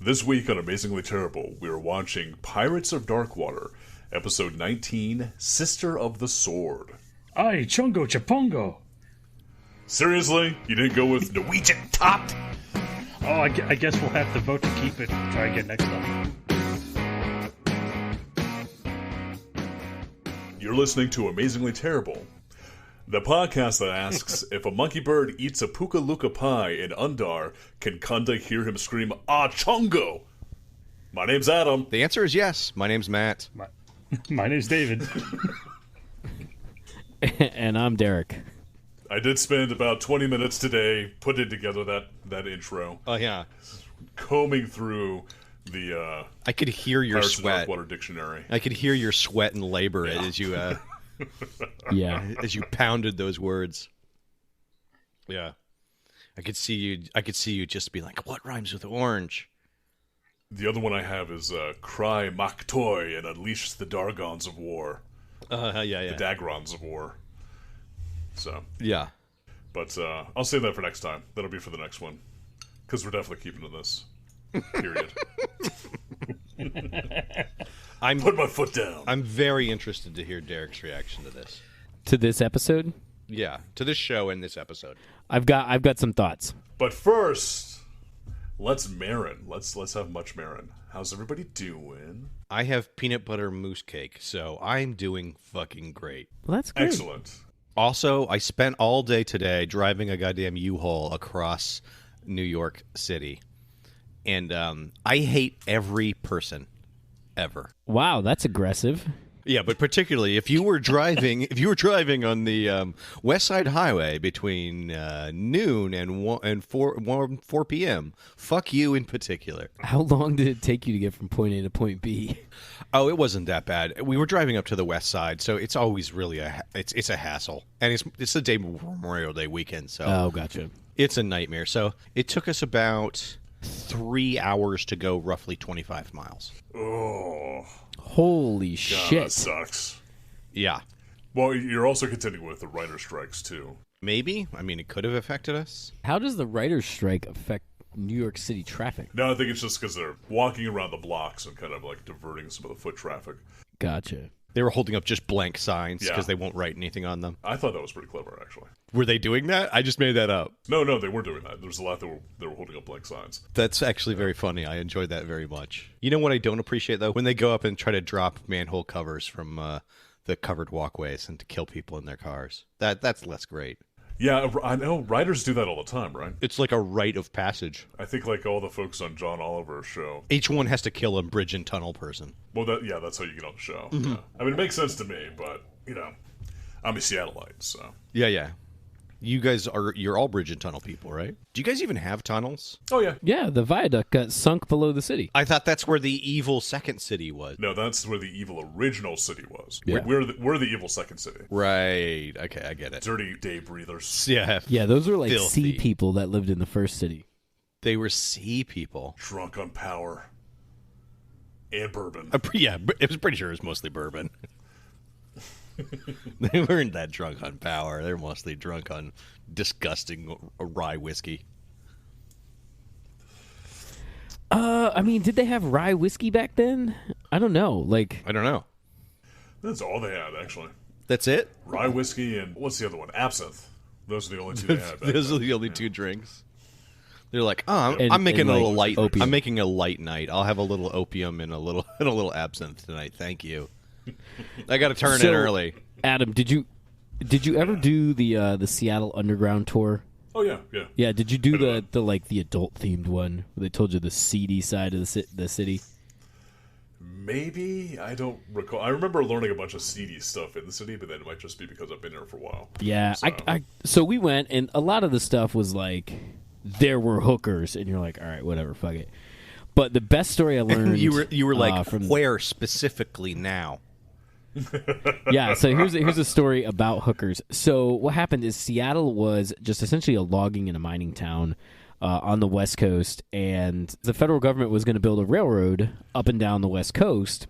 This week on Amazingly Terrible, we are watching Pirates of Darkwater, Episode 19, Sister of the Sword. Ay, chongo chapongo. Seriously? You didn't go with Norwegian Tot? Oh, I guess we'll have to vote to keep it and try again next time. You're listening to Amazingly Terrible, the podcast that asks if a monkey bird eats a puka luka pie in Undar, can Kunda hear him scream, "Ah, chongo"? My name's Adam. The answer is yes. My name's Matt. My name's David. And I'm Derek. I did spend about 20 minutes today putting together that intro. Oh, yeah. Combing through the I could hear your Pirates sweat. of Darkwater dictionary. I could hear your sweat and labor as you as you pounded those words. Yeah. I could see you just be like, "What rhymes with orange?" The other one I have is Cry Maktoy and Unleash the Dargons of War. Yeah. The Dagrons of War. So. Yeah. But I'll save that for next time. That'll be for the next one. Because we're definitely keeping to this. Period. Put my foot down. I'm very interested to hear Derek's reaction to this. To this episode? Yeah, to this show and this episode. I've got some thoughts. But first, let's Marin. Let's have much Marin. How's everybody doing? I have peanut butter mousse cake, so I'm doing fucking great. Well, that's great. Excellent. Also, I spent all day today driving a goddamn U-Haul across New York City. And I hate every person ever. Wow, that's aggressive. Yeah, but particularly if you were driving on the West Side Highway between noon and 4 p.m., fuck you in particular. How long did it take you to get from point A to point B? Oh, it wasn't that bad. We were driving up to the West Side, so it's always really it's a hassle, and it's the day before Memorial Day weekend, so Oh, gotcha. It's a nightmare. So it took us about 3 hours to go roughly 25 miles. Oh. Holy God, shit. that sucks. Yeah. Well, you're also contending with the writer strikes, too. Maybe. I mean, it could have affected us. How does the writer's strike affect New York City traffic? No, I think it's just because they're walking around the blocks and kind of like diverting some of the foot traffic. Gotcha. They were holding up just blank signs because Yeah. they won't write anything on them. I thought that was pretty clever, actually. Were they doing that? I just made that up. No, they weren't doing that. There was a lot that were holding up blank signs. That's actually very funny. I enjoyed that very much. You know what I don't appreciate, though? When they go up and try to drop manhole covers from the covered walkways and to kill people in their cars. That's less great. Yeah, I know. Writers do that all the time, right? It's like a rite of passage. I think like all the folks on John Oliver's show. Each one has to kill a bridge and tunnel person. Well, that's how you get on the show. Yeah. I mean, it makes sense to me, but, I'm a Seattleite, so. Yeah. You guys you're all bridge and tunnel people, right? Do you guys even have tunnels? Oh, yeah. Yeah, the viaduct got sunk below the city. I thought that's where the evil second city was. No, that's where the evil original city was. Yeah. We're the evil second city. Right. Okay, I get it. Dirty day breathers. Yeah. Yeah, those were like Filthy. sea people that lived in the first city. They were sea people. Drunk on power. And bourbon. Yeah, it was pretty sure it was mostly bourbon. They weren't that drunk on power. They're mostly drunk on disgusting rye whiskey. I mean, did they have rye whiskey back then? I don't know. I don't know. That's all they had, actually. That's it? Rye whiskey and, what's the other one? Absinthe. Those are the only two they had. back Those then. are the only two drinks. They're like, oh, And- I'm making and, a like, little light. opium. I'm making a light night. I'll have a little opium and a little absinthe tonight. Thank you. I got to turn in early. Adam, did you ever do the Seattle Underground tour? Oh, yeah. Yeah, did you do the adult themed one where they told you the seedy side of the city? Maybe. I don't recall. I remember learning a bunch of seedy stuff in the city, but then it might just be because I've been here for a while. Yeah, So- so we went, and a lot of the stuff was like there were hookers, and you're like, all right, whatever, fuck it. But the best story I learned, You were like, from where specifically now? Yeah, so here's a story about hookers. So what happened is Seattle was just essentially a logging and a mining town on the West Coast, and the federal government was going to build a railroad up and down the West Coast,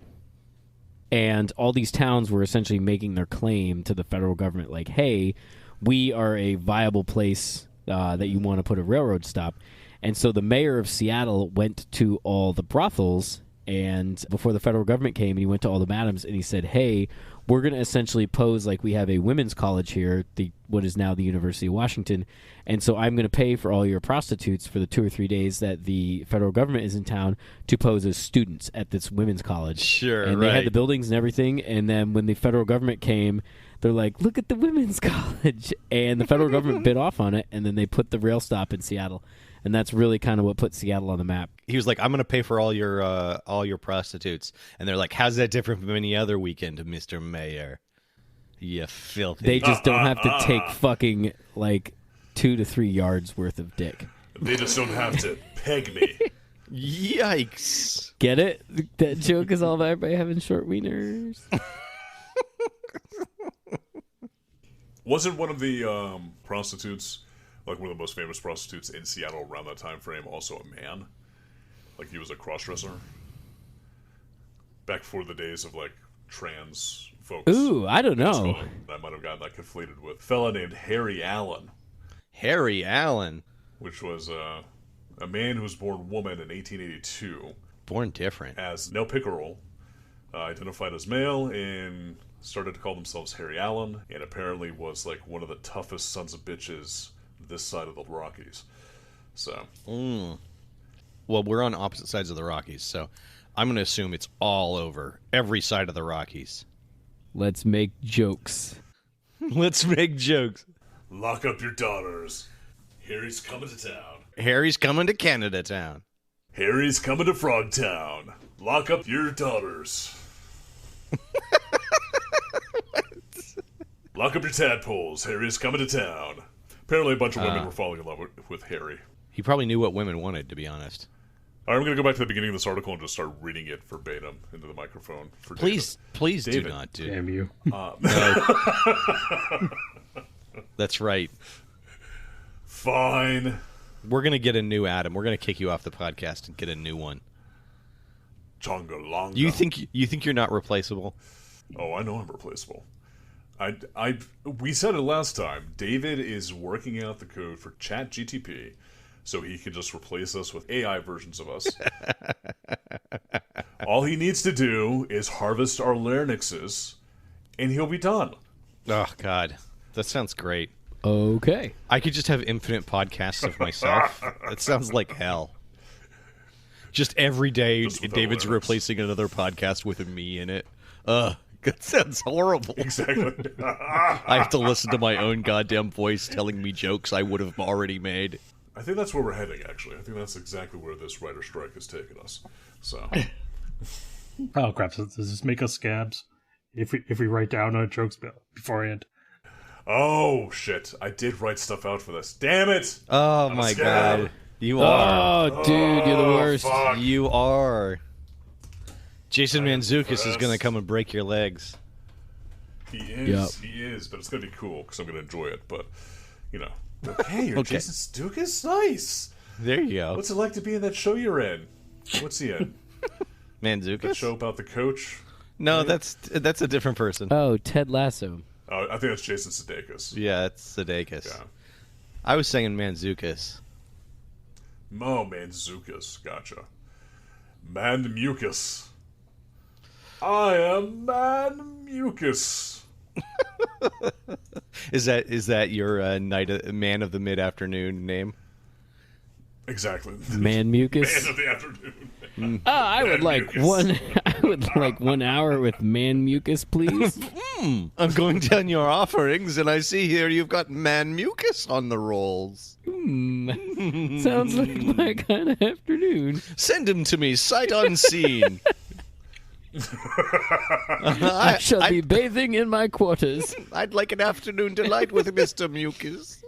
and all these towns were essentially making their claim to the federal government, like, hey, we are a viable place that you want to put a railroad stop. And so the mayor of Seattle went to all the brothels, and before the federal government came, he went to all the madams and he said, hey, we're going to essentially pose like we have a women's college here, what is now the University of Washington, and so I'm going to pay for all your prostitutes for the 2 or 3 days that the federal government is in town to pose as students at this women's college. Sure, and they had the buildings and everything, and then when the federal government came, they're like, look at the women's college, and the federal government bid off on it, and then they put the rail stop in Seattle. And that's really kind of what put Seattle on the map. He was like, I'm going to pay for all your prostitutes. And they're like, how's that different from any other weekend, Mr. Mayor? You filthy. They just don't have to take fucking, 2 to 3 yards worth of dick. They just don't have to peg me. Yikes. Get it? That joke is all about everybody having short wieners. Wasn't one of the prostitutes... like one of the most famous prostitutes in Seattle around that time frame, also a man? Like he was a cross-dresser? Back before the days of trans folks. Ooh, I don't know. I might have gotten that conflated with a fella named Harry Allen. Harry Allen? Which was a man who was born woman in 1882. Born different. As no pickerel, identified as male, and started to call themselves Harry Allen, and apparently was one of the toughest sons of bitches this side of the Rockies. So well, we're on opposite sides of the Rockies, so I'm going to assume it's all over every side of the Rockies. Let's make jokes. Let's make jokes. Lock up your daughters. Harry's coming to town. Harry's coming to Canada town. Harry's coming to Frogtown. Lock up your daughters. Lock up your tadpoles. Harry's coming to town. Apparently a bunch of women were falling in love with Harry. He probably knew what women wanted, to be honest. All right, I'm going to go back to the beginning of this article and just start reading it verbatim into the microphone. For please David. Do not do. Damn you. No. That's right. Fine. We're going to get a new Adam. We're going to kick you off the podcast and get a new one. Chonga longa. You think you're not replaceable? Oh, I know I'm replaceable. We said it last time. David is working out the code for ChatGTP so he can just replace us with AI versions of us. All he needs to do is harvest our larynxes, and he'll be done. Oh, God. That sounds great. Okay. I could just have infinite podcasts of myself. That sounds like hell. Just every day, David's replacing another podcast with me in it. Ugh. That sounds horrible. Exactly. I have to listen to my own goddamn voice telling me jokes I would have already made. I think that's where we're heading, actually. I think that's exactly where this writer strike has taken us. So. Oh, crap. So does this make us scabs? If we write down jokes beforehand? Oh, shit. I did write stuff out for this. Damn it! Oh, my God. You are. Oh, dude, you're the worst. Fuck. You are. Jason Mantzoukas is going to come and break your legs. He is, but it's going to be cool because I'm going to enjoy it. But, hey, you're Okay. Jason Mantzoukas? Nice! There you go. What's it like to be in that show you're in? What's he in? That Mantzoukas? show about the coach? No, that's a different person. Oh, Ted Lasso. I think that's Jason Sudeikis. Yeah, it's Sudeikis. Yeah. I was saying Mantzoukas. Oh, Mantzoukas. Gotcha. Man Mucus. I am Man Mucus. Is that your man of the mid-afternoon name? Exactly. Man mucus. Man of the afternoon. I would like mucus. one. I would like 1 hour with man mucus, please. I'm going down your offerings, and I see here you've got man mucus on the rolls. Sounds like my kind of afternoon. Send him to me, sight unseen. I shall be bathing in my quarters. I'd like an afternoon delight with Mr. Mucus.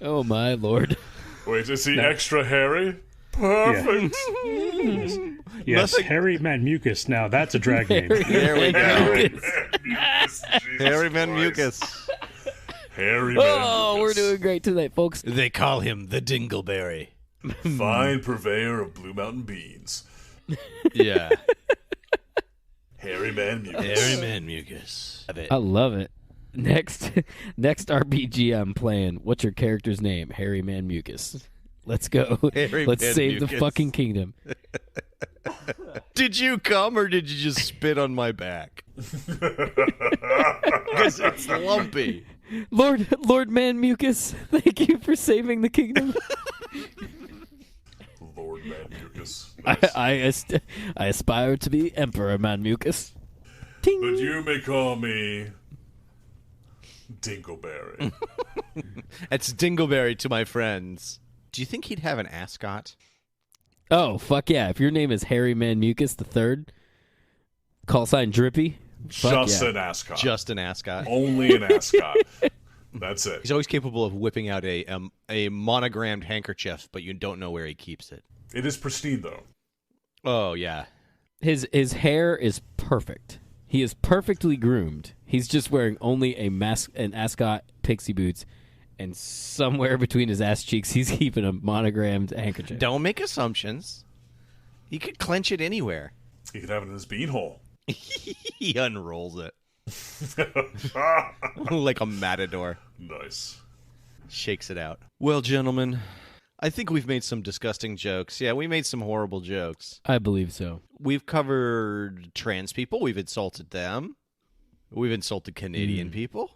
Oh my lord! Wait, is he extra hairy? Perfect. Yes, Harry Man Mucus. Now that's a drag name. There we go. Mucus. Harry Man Mucus. Harry Man Oh, we're Mucus. doing great tonight, folks. They call him the Dingleberry. Fine purveyor of Blue Mountain beans. Yeah. Harry Man Mucus. Harry Man Mucus. I love it. Next RPG I'm playing. What's your character's name? Harry Man Mucus. Let's go. Let's save the fucking kingdom. Did you come or did you just spit on my back? Because it's lumpy. Lord Man Mucus, thank you for saving the kingdom. Lord Man Mucus. Nice. I aspire to be Emperor Man Mucus. Ting. But you may call me Dingleberry. That's Dingleberry to my friends. Do you think he'd have an ascot? Oh, fuck yeah. If your name is Harry Man Mucus the Third, call sign Drippy. Just yeah. an ascot. Just an ascot. Only an ascot. That's it. He's always capable of whipping out a monogrammed handkerchief, but you don't know where he keeps it. It is pristine, though. Oh, yeah. His hair is perfect. He is perfectly groomed. He's just wearing only an ascot pixie boots, and somewhere between his ass cheeks, he's keeping a monogrammed handkerchief. Don't make assumptions. He could clench it anywhere. He could have it in his beanhole. He unrolls it. Like a matador. Nice. Shakes it out. Well, gentlemen, I think we've made some disgusting jokes. Yeah, we made some horrible jokes. I believe so. We've covered trans people. We've insulted them. We've insulted Canadian people.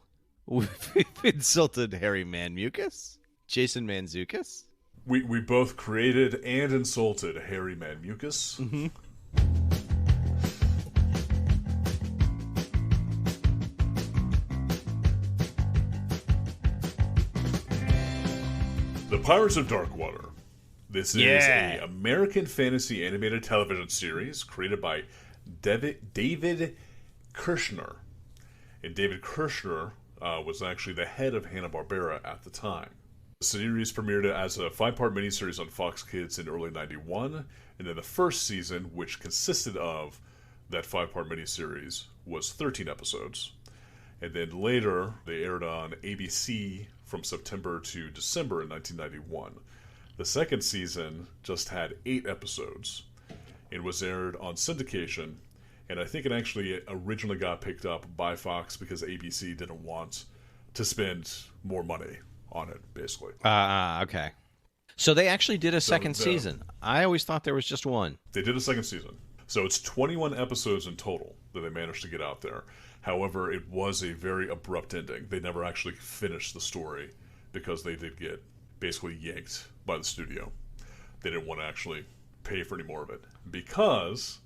We've insulted Harry Man Mucus. Jason Manzukis. We both created and insulted Harry Man Mucus. Mm-hmm. The Pirates of Darkwater. This is Yeah. a American fantasy animated television series created by David Kirshner. And David Kirshner was actually the head of Hanna-Barbera at the time. The series premiered as a 5-part miniseries on Fox Kids in early 91, and then the first season, which consisted of that 5-part miniseries, was 13 episodes. And then later, they aired on ABC from September to December in 1991. The second season just had 8 episodes. It was aired on syndication, and I think it actually originally got picked up by Fox because ABC didn't want to spend more money on it, basically. Okay. So they actually did a second season. I always thought there was just one. They did a second season. So it's 21 episodes in total that they managed to get out there. However, it was a very abrupt ending. They never actually finished the story because they did get basically yanked by the studio. They didn't want to actually pay for any more of it. Because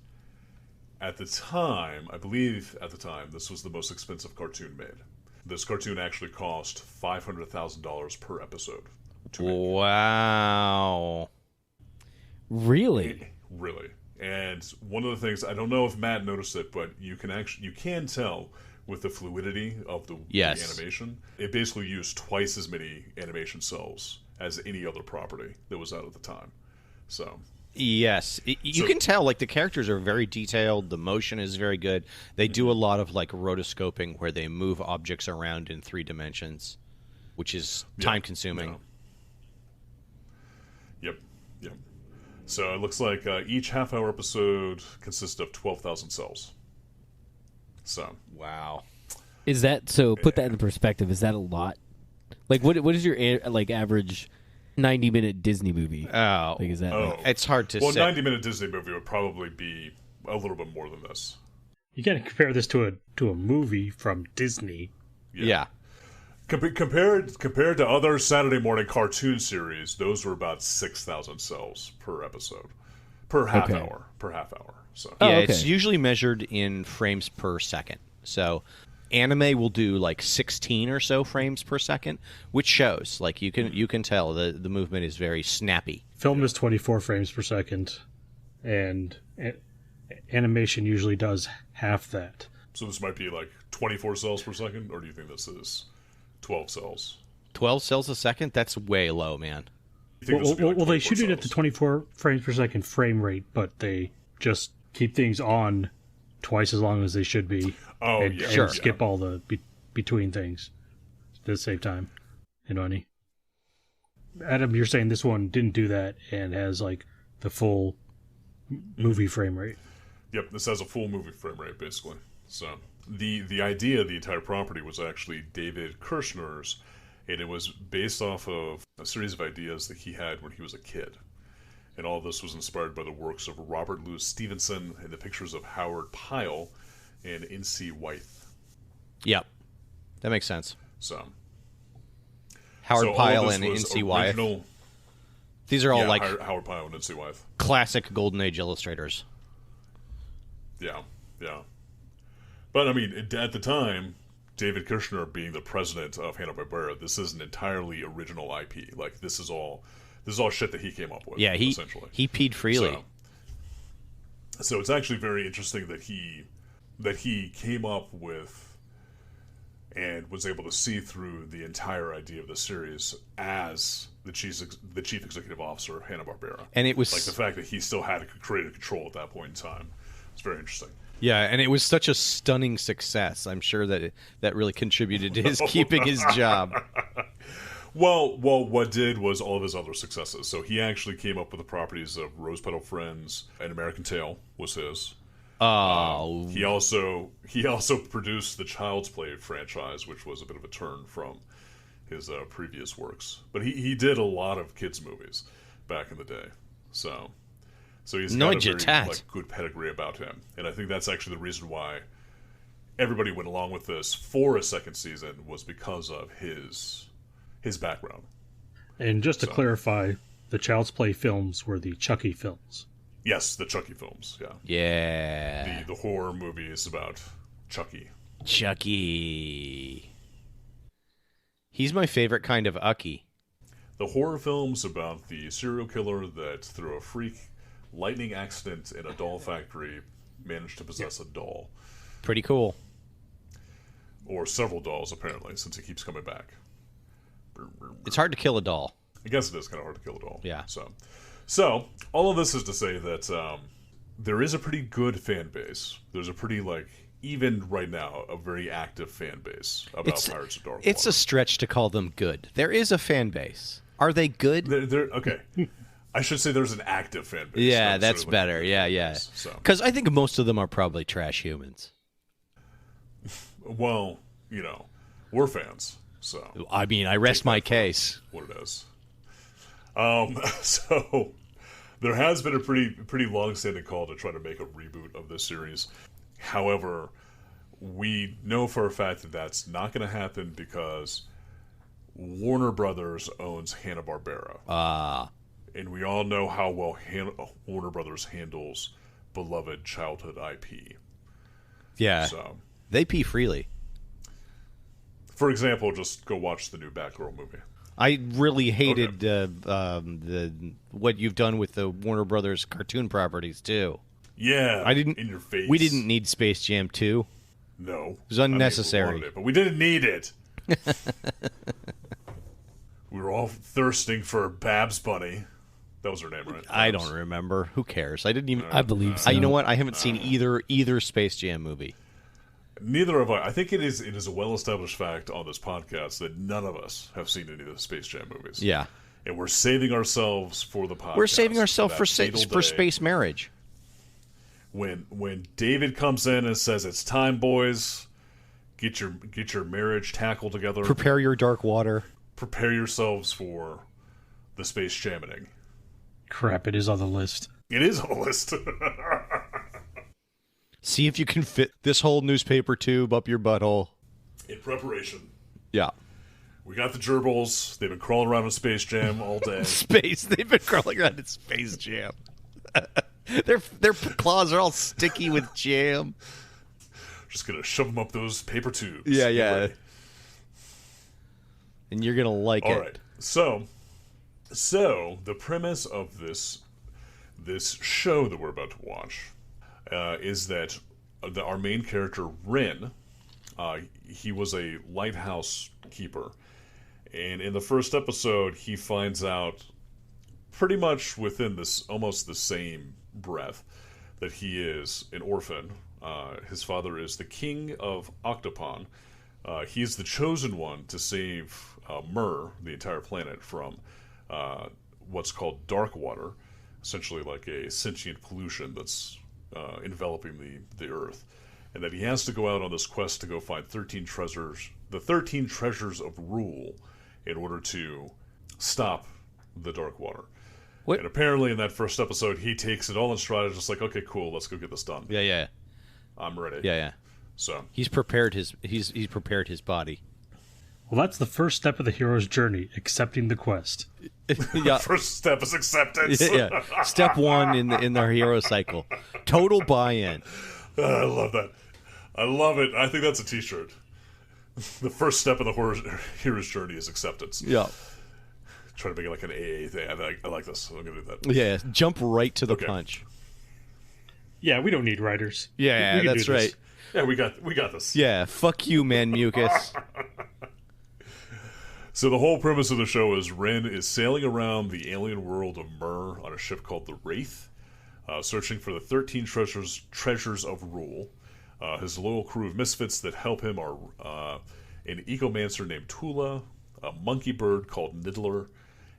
at the time, I believe at the time, this was the most expensive cartoon made. This cartoon actually cost $500,000 per episode to make. Wow. Really? Really. And one of the things, I don't know if Matt noticed it, but you can tell with the fluidity of the animation, it basically used twice as many animation cells as any other property that was out at the time. So yes, you can tell, like, the characters are very detailed, the motion is very good. They do a lot of, like, rotoscoping where they move objects around in 3 dimensions, which is time consuming. Yep. So it looks like each half-hour episode consists of 12,000 cells. So wow. Is that so? Put that in perspective. Is that a lot? Like, what is your average 90-minute Disney movie? Oh, like, is that? It's hard to say. Well, 90-minute Disney movie would probably be a little bit more than this. You got to compare this to a movie from Disney. Yeah. Compared to other Saturday morning cartoon series, those were about 6,000 cells per episode, per half hour. So it's usually measured in frames per second. So anime will do like 16 or so frames per second, which shows like you can tell the movement is very snappy. Film is 24 frames per second, and animation usually does half that. So this might be like 24 cells per second, or do you think this is 12 cells? 12 cells a second? That's way low, man. Well, they shoot it at the 24 frames per second frame rate, but they just keep things on twice as long as they should be. Oh, and, yeah. and skip all the between things to save time and money. Adam, you're saying this one didn't do that and has like the full movie frame rate. Yep, this has a full movie frame rate, basically. So the idea of the entire property was actually David Kirshner's, And it was based off of a series of ideas that he had when he was a kid. And all of this was inspired by the works of Robert Louis Stevenson and the pictures of Howard Pyle and N.C. Wythe. Yep. That makes sense. So Howard Pyle and N.C. Wythe. These are all like Howard Pyle and N.C. Wythe. Classic Golden Age illustrators. Yeah. But, I mean, at the time, David Kushner being the president of Hanna-Barbera, this is an entirely original IP. Like, this is all shit that he came up with. Yeah, essentially. He peed freely. So it's actually very interesting that he came up with and was able to see through the entire idea of the series as the chief executive officer of Hanna-Barbera. And it was like the fact that he still had creative control at that point in time. It's very interesting. Yeah, and it was such a stunning success. I'm sure that that really contributed to his keeping his job. Well, what did was all of his other successes. So he actually came up with the properties of Rose Petal Friends and American Tail was his. Oh. He also produced the Child's Play franchise, which was a bit of a turn from his previous works. But he did a lot of kids movies back in the day. So he's got a very good pedigree about him. And I think that's actually the reason why everybody went along with this for a second season was because of his background. And just to clarify, the Child's Play films were the Chucky films. Yes, the Chucky films, yeah. Yeah. The horror movies about Chucky. Chucky. He's my favorite kind of Ucky. The horror films about the serial killer that, through a freak lightning accident in a doll factory, managed to possess a doll. Pretty cool. Or several dolls, apparently, since he keeps coming back. It's hard to kill a doll. I guess it is kind of hard to kill a doll. Yeah. So all of this is to say that there is a pretty good fan base. There's a pretty, even right now, a very active fan base about Pirates of Dark Water. It's a stretch to call them good. There is a fan base. Are they good? They're okay. I should say there's an active fan base. Yeah, that's better. Yeah. Because I think most of them are probably trash humans. Well, we're fans. So I mean, I rest my case. What it is. So there has been a pretty long-standing call to try to make a reboot of this series. However, we know for a fact that that's not going to happen because Warner Brothers owns Hanna-Barbera. And we all know how well Warner Brothers handles beloved childhood IP. Yeah. So they pee freely. For example, just go watch the new Batgirl movie. I really hated what you've done with the Warner Brothers cartoon properties too. Yeah, in your face. We didn't need Space Jam 2. No, it was unnecessary. I mean, we wanted it, but we didn't need it. We were all thirsting for Babs Bunny. That was her name, right? I don't remember. Who cares? I didn't even. I believe so. You know what? I haven't seen either Space Jam movie. Neither have I. I think it is a well-established fact on this podcast that none of us have seen any of the Space Jam movies. Yeah. And we're saving ourselves for the podcast. We're saving ourselves for space marriage. When David comes in and says, "It's time, boys. Get your marriage tackle together. Prepare your dark water. Prepare yourselves for the space jamming." Crap, it is on the list. It is on the list. See if you can fit this whole newspaper tube up your butthole. In preparation. Yeah. We got the gerbils. They've been crawling around in Space Jam all day. They've been crawling around in Space Jam. Their claws are all sticky with jam. Just gonna shove them up those paper tubes. Yeah. And you're gonna like it. All right. So the premise of this show that we're about to watch is that our main character, Rin, he was a lighthouse keeper. And in the first episode, he finds out pretty much within this almost the same breath that he is an orphan. His father is the king of Octopon. He's the chosen one to save Myrrh, the entire planet, from what's called dark water, essentially like a sentient pollution that's enveloping the Earth, and that he has to go out on this quest to go find 13 treasures, the 13 treasures of rule, in order to stop the Dark Water. What? And apparently in that first episode, he takes it all in stride, just like, okay, cool, let's go get this done. Yeah. I'm ready. Yeah. So He's prepared his body. Well, that's the first step of the hero's journey, accepting the quest. Yeah. first step is acceptance. Yeah. Step 1 in their hero cycle. Total buy-in. I love that. I love it. I think that's a t-shirt. The first step of the hero's journey is acceptance. Yeah. Try to make it like an AA thing. I like this. I'm going to do that. Yeah. Jump right to the punch. Yeah, we don't need writers. Yeah, we can that's do this. right. Yeah, we got this. Yeah. Fuck you, man, mucus. So the whole premise of the show is Ren is sailing around the alien world of Myrrh on a ship called the Wraith, searching for the 13 treasures of rule. His loyal crew of misfits that help him are an ecomancer named Tula, a monkey bird called Niddler,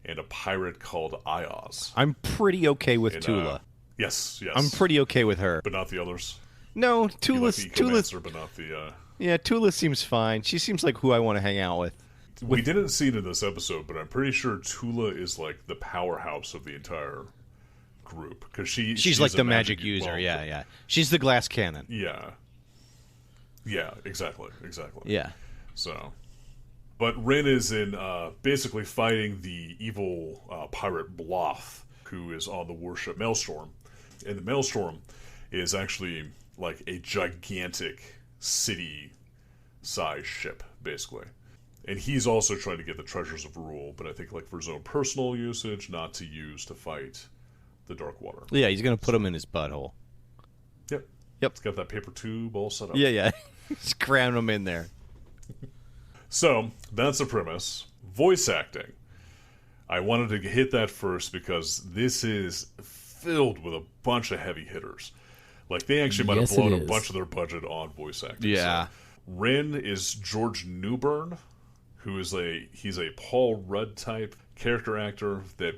and a pirate called Ios. I'm pretty okay with Tula. Yes. I'm pretty okay with her. But not the others. No, You like Tula's... the ecomancer, but not the... Yeah, Tula seems fine. She seems like who I want to hang out with. We didn't see it in this episode, but I'm pretty sure Tula is like the powerhouse of the entire group. Because she's like a the magic user. Yeah. She's the glass cannon. Yeah, exactly. Yeah. So, but Ren is in basically fighting the evil pirate Bloth, who is on the warship Maelstrom. And the Maelstrom is actually like a gigantic city-sized ship, basically. And he's also trying to get the treasures of rule, but I think like for his own personal usage, not to use to fight the Dark Water. Yeah, he's going to put them in his butthole. Yep. It's got that paper tube all set up. Yeah. Just cram them in there. So, that's the premise. Voice acting. I wanted to hit that first because this is filled with a bunch of heavy hitters. Like, they actually might have blown a bunch of their budget on voice acting. Yeah. So, Ren is George Newbern, who is he's a Paul Rudd type character actor that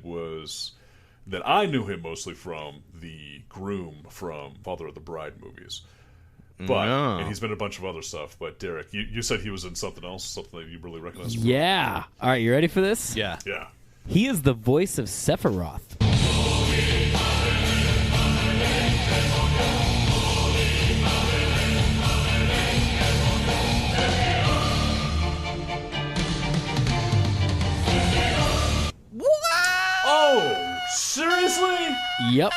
I knew him mostly from the groom from Father of the Bride movies. But and he's been in a bunch of other stuff. But Derek, you said he was in something else, something that you really recognize. Yeah. All right, you ready for this? Yeah. He is the voice of Sephiroth. Oh, seriously? Yep.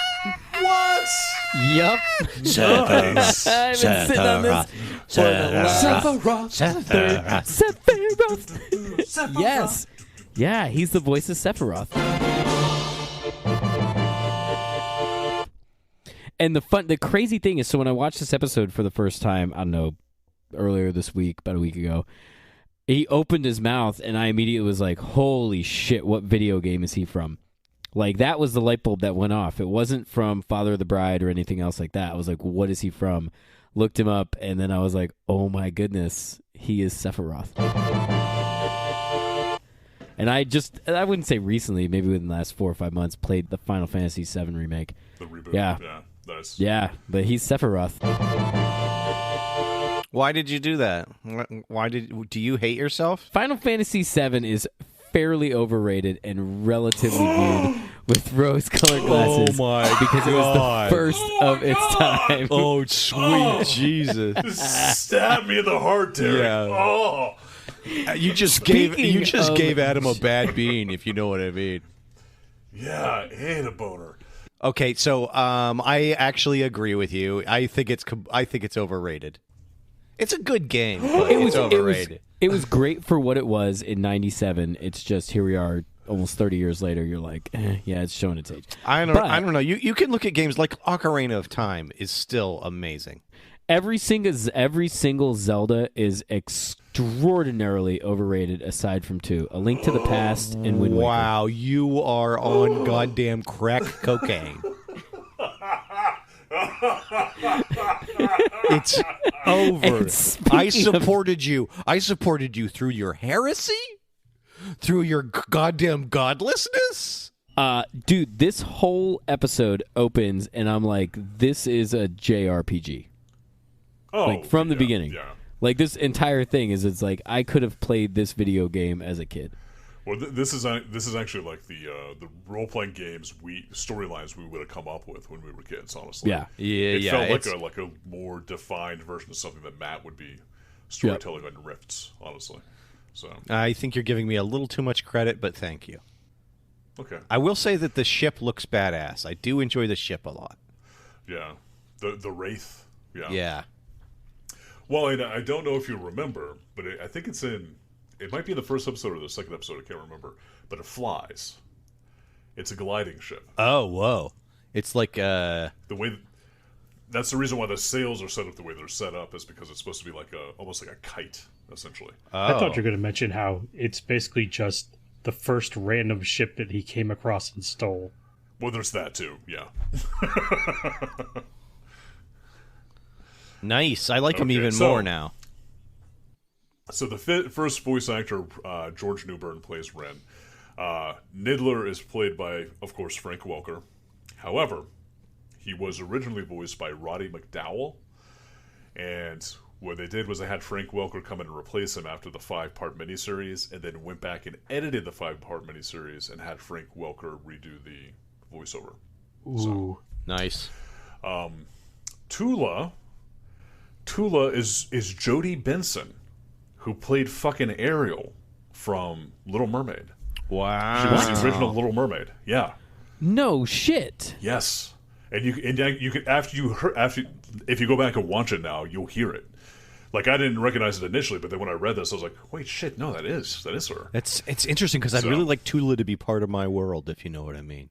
What? Yep. I've been sitting on this for the last Sephiroth. Yes. Yeah, he's the voice of Sephiroth. And the crazy thing is, so when I watched this episode for the first time, I don't know, earlier this week, about a week ago, he opened his mouth and I immediately was like, holy shit, what video game is he from? Like, that was the light bulb that went off. It wasn't from Father of the Bride or anything else like that. I was like, what is he from? Looked him up, and then I was like, oh my goodness, he is Sephiroth. And I wouldn't say recently, maybe within the last 4 or 5 months, played the Final Fantasy VII remake. The reboot. Yeah. Nice. Yeah, but he's Sephiroth. Why did you do that? Do you hate yourself? Final Fantasy VII is fairly overrated and relatively viewed with rose-colored glasses. Oh my because it was the first of its time. Oh, sweet Jesus! Stab me in the heart, Derek. Yeah. Oh. You just gave Adam a bad bean, if you know what I mean. Yeah, and a boner. Okay, so I actually agree with you. I think it's overrated. It's a good game, but it's overrated. It was great for what it was in '97. It's just here we are, almost 30 years later. You're like, yeah, it's showing its age. I don't know. You can look at games like Ocarina of Time is still amazing. Every single Zelda is extraordinarily overrated, aside from 2: A Link to the Past and Wind Waker. Wow, you are on goddamn crack cocaine. It's over. I supported you. I supported you through your heresy, through your goddamn godlessness. Dude, this whole episode opens, and I'm like, this is a JRPG. Oh, like from the beginning. Yeah. Like this entire thing it's like I could have played this video game as a kid. Well, this is actually like the role playing games storylines we would have come up with when we were kids. Honestly, it felt like a more defined version of something that Matt would be storytelling on Rifts. Honestly, so I think you're giving me a little too much credit, but thank you. Okay, I will say that the ship looks badass. I do enjoy the ship a lot. Yeah, the Wraith. Yeah. Yeah. Well, and I don't know if you remember, but I think it's in. It might be in the first episode or the second episode. I can't remember, but it flies. It's a gliding ship. Oh, whoa! It's like the way. That's the reason why the sails are set up the way they're set up is because it's supposed to be like almost like a kite, essentially. I thought you were going to mention how it's basically just the first random ship that he came across and stole. Well, there's that too. Yeah. Nice. I like him even more now. So the first voice actor, George Newbern, plays Ren. Niddler is played by, of course, Frank Welker. However, he was originally voiced by Roddy McDowall. And what they did was they had Frank Welker come in and replace him after the 5-part miniseries, and then went back and edited the 5-part miniseries and had Frank Welker redo the voiceover. Ooh. So, nice. Tula is Jodie Benson, who played fucking Ariel from Little Mermaid. Wow. She was the original Little Mermaid. Yeah. No shit. Yes. And you can if you go back and watch it now, you'll hear it. Like, I didn't recognize it initially, but then when I read this, I was like, wait, shit, no, that is her. It's interesting because I'd really like Tula to be part of my world, if you know what I mean.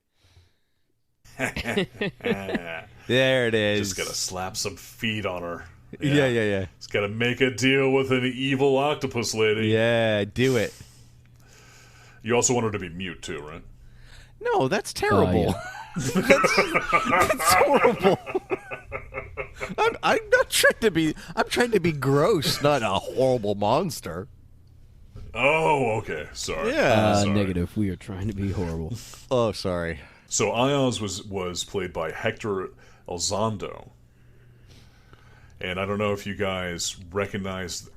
There it is. Just gotta slap some feet on her. Yeah. Just gotta make a deal with an evil octopus lady. Yeah, do it. You also want her to be mute too, right? No, that's terrible. That's horrible. I'm not trying to be. I'm trying to be gross, not a horrible monster. Oh, okay. Sorry. Yeah. Sorry. Negative. We are trying to be horrible. Oh, sorry. So Ayaz was played by Hector Elizondo. And I don't know if you guys recognized...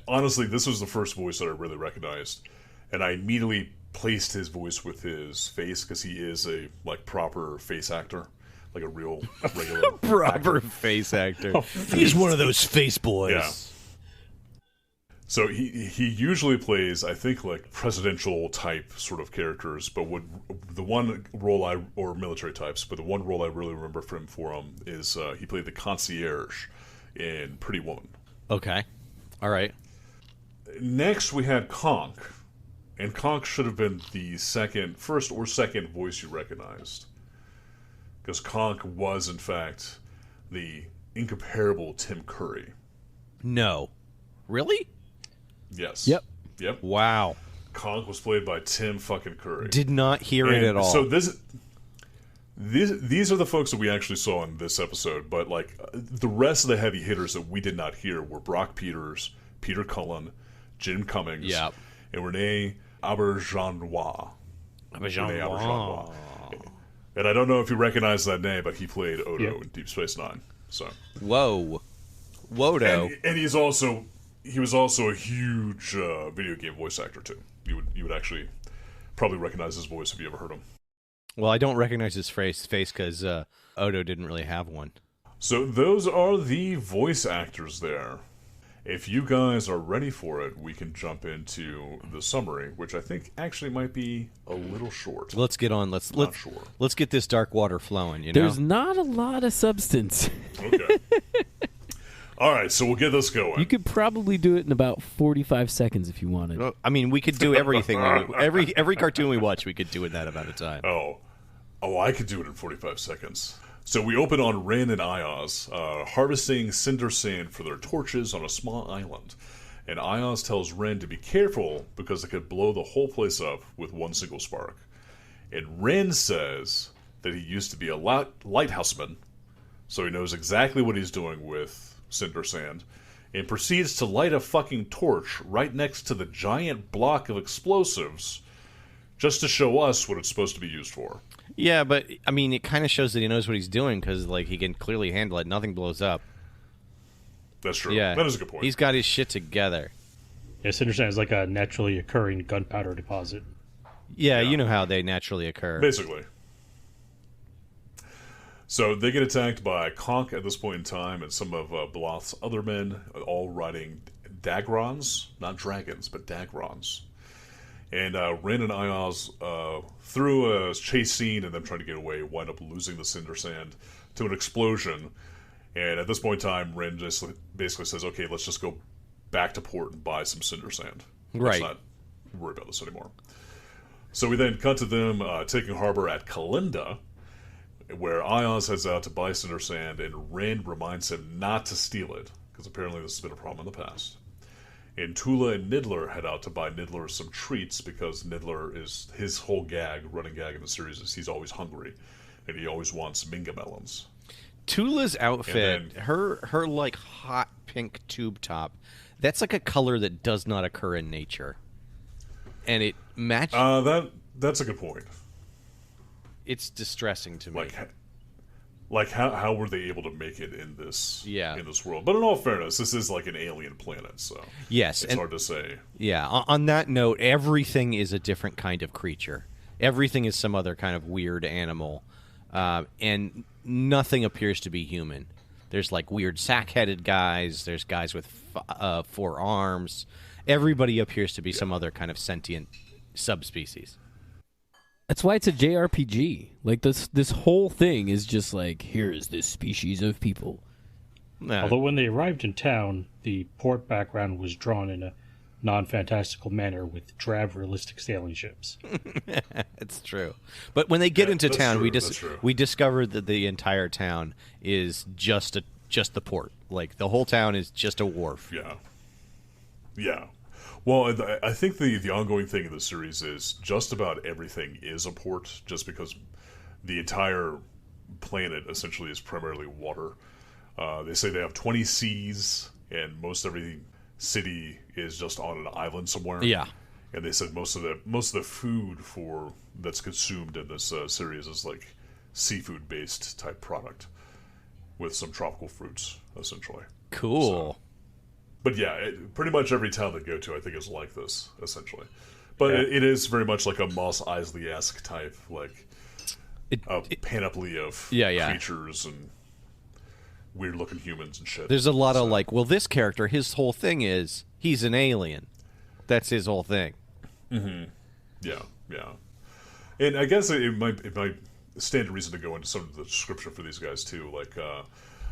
honestly, this was the first voice that I really recognized. And I immediately placed his voice with his face, because he is a proper face actor. Like a real, regular Proper actor. face actor. He's one of those face boys. Yeah. So he usually plays, I think, like presidential type sort of characters, but the one role or military types, but the one role I really remember from him is he played the concierge in Pretty Woman. Okay. All right. Next we had Conk, and Conk should have been the first or second voice you recognized, because Conk was in fact the incomparable Tim Curry. No. Really? Yes. Yep. Wow. Conk was played by Tim fucking Curry. Did not hear it at all. So these are the folks that we actually saw in this episode, but like the rest of the heavy hitters that we did not hear were Brock Peters, Peter Cullen, Jim Cummings, and Renee Auberjonois. Renee Auberjonois. And I don't know if you recognize that name, but he played Odo in Deep Space Nine. So Whoa. Wodo. And he was also a huge video game voice actor too. You would actually probably recognize his voice if you ever heard him. Well, I don't recognize his face because Odo didn't really have one. So those are the voice actors there. If you guys are ready for it, we can jump into the summary, which I think actually might be a little short. Let's get on. Let's get this dark water flowing. You know, There's not a lot of substance. Okay. All right, so we'll get this going. You could probably do it in about 45 seconds if you wanted. I mean, we could do everything. Every cartoon we watch, we could do in that amount of time. Oh, I could do it in 45 seconds. So we open on Ren and Ayaz harvesting cinder sand for their torches on a small island. And Ayaz tells Ren to be careful because it could blow the whole place up with one single spark. And Ren says that he used to be a lighthouseman, so he knows exactly what he's doing with cinder sand, and proceeds to light a fucking torch right next to the giant block of explosives just to show us what it's supposed to be used for. Yeah, but I mean, it kind of shows that he knows what he's doing because, like, he can clearly handle it. Nothing blows up. That's true. Yeah, that is a good point. He's got his shit together. Yeah, cinder sand is like a naturally occurring gunpowder deposit. Yeah, you know how they naturally occur. Basically. So they get attacked by Conk at this point in time, and some of Bloth's other men, all riding Dagrons, not dragons, but Dagrons. And Ren and Ayaz, through a chase scene and them trying to get away, wind up losing the Cinder Sand to an explosion. And at this point in time, Ren just basically says, okay, let's just go back to port and buy some Cinder Sand. Right. Let's not worry about this anymore. So we then cut to them taking harbor at Kalinda, where Ayaz heads out to buy Cinder Sand, and Ren reminds him not to steal it, because apparently this has been a problem in the past. And Tula and Niddler head out to buy Niddler some treats, because Niddler is his whole running gag in the series is he's always hungry, and he always wants Minga melons. Tula's outfit, her like hot pink tube top, that's like a color that does not occur in nature, and it matches. That's a good point. It's distressing to me. Like how were they able to make it in this in this world? But in all fairness, this is like an alien planet, so yes, it's hard to say. Yeah. On that note, everything is a different kind of creature. Everything is some other kind of weird animal, and nothing appears to be human. There's like weird sack-headed guys. There's guys with 4 arms. Everybody appears to be some other kind of sentient subspecies. That's why it's a JRPG. Like this whole thing is just like, here is this species of people. Although when they arrived in town, the port background was drawn in a non-fantastical manner with drab, realistic sailing ships. It's true. But when they get into town, we discovered that the entire town is just the port. Like the whole town is just a wharf. Yeah. Well, I think the ongoing thing in the series is just about everything is a port, just because the entire planet essentially is primarily water. They say they have 20 seas, and most every city is just on an island somewhere. Yeah. And they said most of the food that's consumed in this series is like seafood based type product with some tropical fruits, essentially. Cool. But yeah, pretty much every town they go to, I think, is like this, essentially. But it is very much like a Mos Eisley-esque type, like a panoply of creatures and weird-looking humans and shit. There's a lot of like, well, this character, his whole thing is he's an alien. That's his whole thing. Mm-hmm. Yeah. And I guess it might stand to reason to go into some of the description for these guys too, like.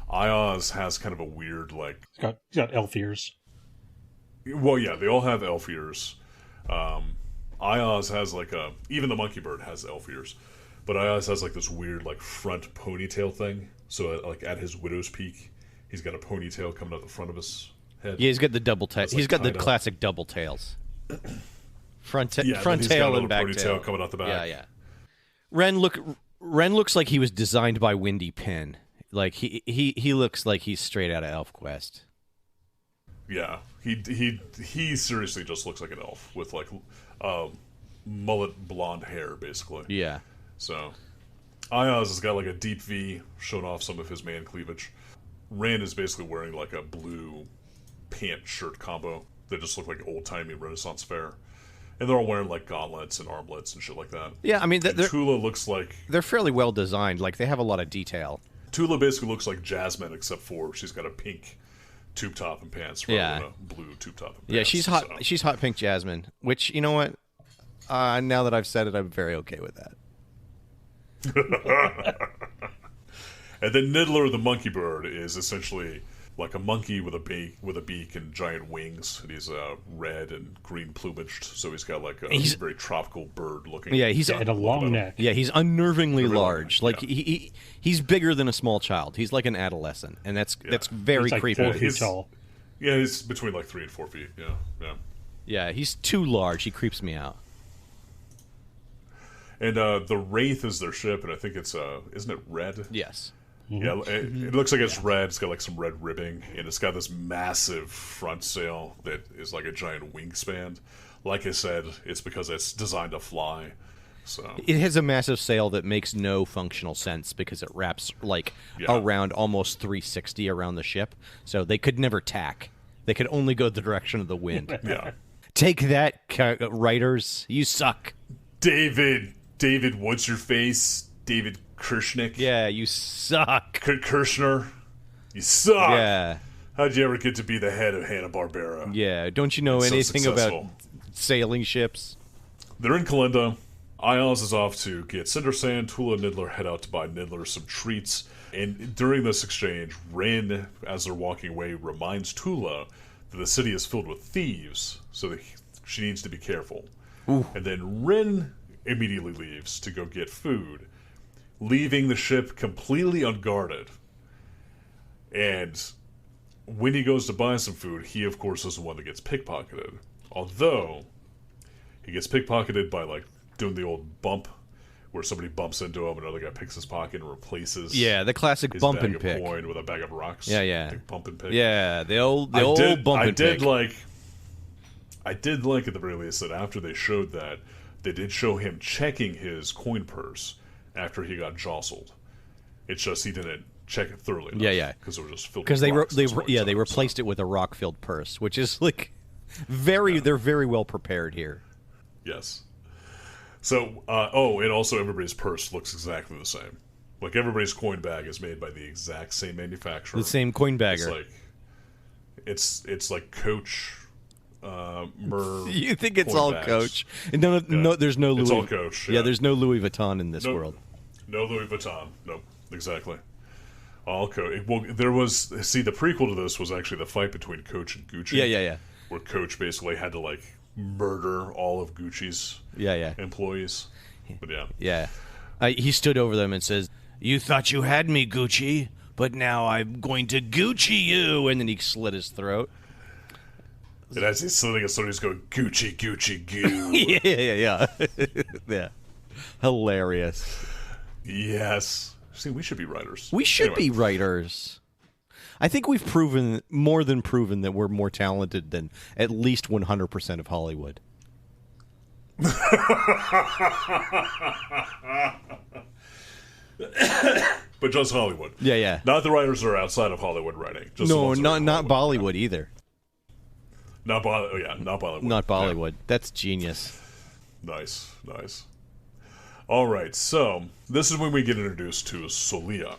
Ayaz has kind of a weird, like... He's got elf ears. Well, yeah, they all have elf ears. Ayaz has, like, even the monkey bird has elf ears. But Ayaz has, like, this weird, like, front ponytail thing. So, like, at his widow's peak, he's got a ponytail coming out the front of his head. Yeah, he's got the double tail. He's got the classic double tails. front tail and back tail. Coming out the back. Yeah. Ren looks like he was designed by Windy Penn. Like he looks like he's straight out of ElfQuest. Yeah, he seriously just looks like an elf with like mullet blonde hair, basically. Yeah. So Ayaz has got like a deep V, showing off some of his man cleavage. Ren is basically wearing like a blue pant shirt combo that just look like old timey Renaissance fair. And they're all wearing like gauntlets and armlets and shit like that. Yeah, I mean, Tula looks like they're fairly well designed. Like they have a lot of detail. Tula basically looks like Jasmine, except for she's got a pink tube top and pants rather than a blue tube top and pants. Yeah, she's hot. So. She's hot pink Jasmine. Which, you know what? Now that I've said it, I'm very okay with that. And then Niddler the monkey bird is essentially like a monkey with a beak and giant wings, and he's red and green plumaged, so he's got like a very tropical bird looking. Yeah, he's and a long neck. Yeah, he's unnervingly large. Like yeah. he's bigger than a small child. He's like an adolescent, and that's very he's like creepy. 4 feet tall. Yeah, he's between like 3 and 4 feet. Yeah. Yeah, he's too large. He creeps me out. And the Wraith is their ship, and I think it's isn't it red? Yes. Yeah, it looks like it's red. It's got like some red ribbing, and it's got this massive front sail that is like a giant wingspan. Like I said, it's because it's designed to fly. So it has a massive sail that makes no functional sense because it wraps like around almost 360 around the ship. So they could never tack. They could only go the direction of the wind. Yeah. Take that, writers. You suck. David, what's your face? David Kirshnick? Yeah, you suck. Kirshner? You suck! Yeah. How'd you ever get to be the head of Hanna-Barbera? Yeah, don't you know It's so anything about successful. sailing ships? They're in Kalinda. Ios is off to get Cinder Sand. Tula and Niddler head out to buy Niddler some treats. And during this exchange, Rin, as they're walking away, reminds Tula that the city is filled with thieves, so that she needs to be careful. Ooh. And then Rin immediately leaves to go get food, leaving the ship completely unguarded. And when he goes to buy some food, he, of course, is the one that gets pickpocketed. Although, he gets pickpocketed by, like, doing the old bump, where somebody bumps into him, another guy picks his pocket and replaces The classic his bump bag and of pick. coin with a bag of rocks. Yeah. Big bump and pick. Yeah, the old bump I and did pick. I did like at the very least that after they showed that, they did show him checking his coin purse after he got jostled. It's just he didn't check it thoroughly enough. Yeah. Because it was just filled Because with they rocks they replaced it with a rock-filled purse, which is like they're very well prepared here. Yes. So, and also everybody's purse looks exactly the same. Like, everybody's coin bag is made by the exact same manufacturer. The same coin bagger. It's like Coach, Merv. You think it's coin all bags. Coach? No, there's no Louis. It's all Coach. Yeah, there's no Louis Vuitton in this No- world. No Louis Vuitton. Nope. Exactly. All Coach. Well, the prequel to this was actually the fight between Coach and Gucci. Yeah. Where Coach basically had to, like, murder all of Gucci's Yeah. employees. But yeah. Yeah. He stood over them and says, "You thought you had me, Gucci, but now I'm going to Gucci you." And then he slit his throat. And as he's slitting his throat, he's going, Gucci, Gucci, goo. Yeah. Yeah. Hilarious. Yes. See, we should be writers. We should Anyway. be writers. I think we've more than proven that we're more talented than at least 100% of Hollywood. But just Hollywood. Yeah. Not the writers that are outside of Hollywood writing. Just the No, ones that are in not Hollywood. Bollywood either. Not Bollywood. Not Bollywood. Not Bollywood. That's genius. Nice. All right, so this is when we get introduced to Solia.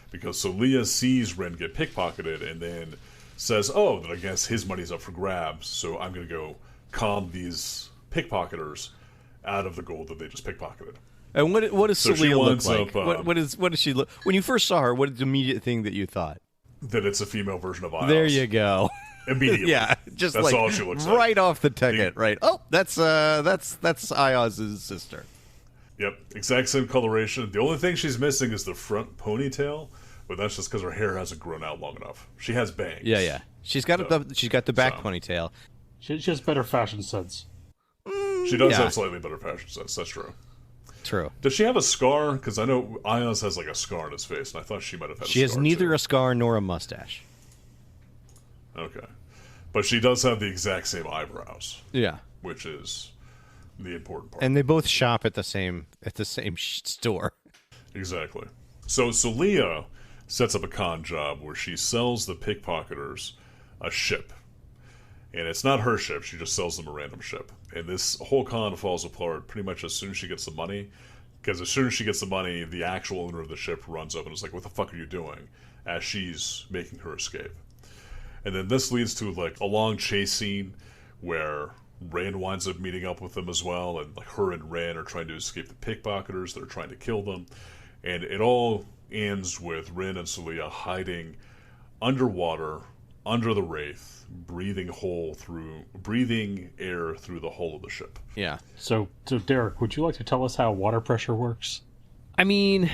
Because Solia sees Ren get pickpocketed and then says, oh, then I guess his money's up for grabs, so I'm going to go calm these pickpocketers out of the gold that they just pickpocketed. And what does So she Celia look winds like? up, What does she look? When you first saw her, what is the immediate thing that you thought? That it's a female version of Ios. There you go. Immediately. Yeah, just That's like all she looks like. right off the ticket. Right. Oh, that's Ios's sister. Yep, exact same coloration. The only thing she's missing is the front ponytail, but that's just because her hair hasn't grown out long enough. She has bangs. Yeah. She's got the back So. ponytail. She has better fashion sense. She does Yeah. have slightly better fashion sense. That's true. True. Does she have a scar? Because I know Ios has like a scar on his face, and I thought she might have had. She a has scar neither too. a scar nor a mustache. Okay, but she does have the exact same eyebrows, Yeah. which is the important part. And they both shop at the same store. Exactly. So Leah sets up a con job where she sells the pickpocketers a ship. And it's not her ship, she just sells them a random ship. And this whole con falls apart pretty much as soon as she gets the money. Because as soon as she gets the money, the actual owner of the ship runs up and is like, what the fuck are you doing? As she's making her escape. And then this leads to like a long chase scene where Ren winds up meeting up with them as well, and like her and Ren are trying to escape the pickpocketers. They're trying to kill them, and it all ends with Ren and Celia hiding underwater, under the Wraith, breathing air through the hull of the ship. Yeah. So Derek, would you like to tell us how water pressure works? I mean,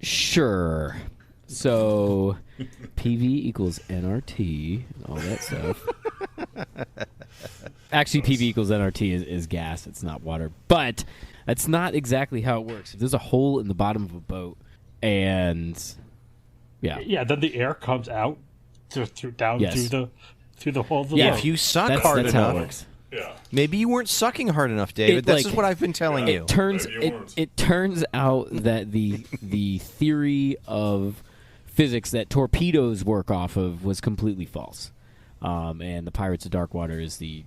sure. So, PV equals NRT and all that stuff. Actually, PV equals NRT is gas. It's not water. But that's not exactly how it works. If there's a hole in the bottom of a boat and... Yeah, then the air comes out down Yes. through the hole of the Yeah, boat. If you suck that's hard how it enough, works. Yeah. maybe you weren't sucking hard enough, David. This is what I've been telling you. It turns out that the theory of physics that torpedoes work off of was completely false, and the Pirates of Darkwater is the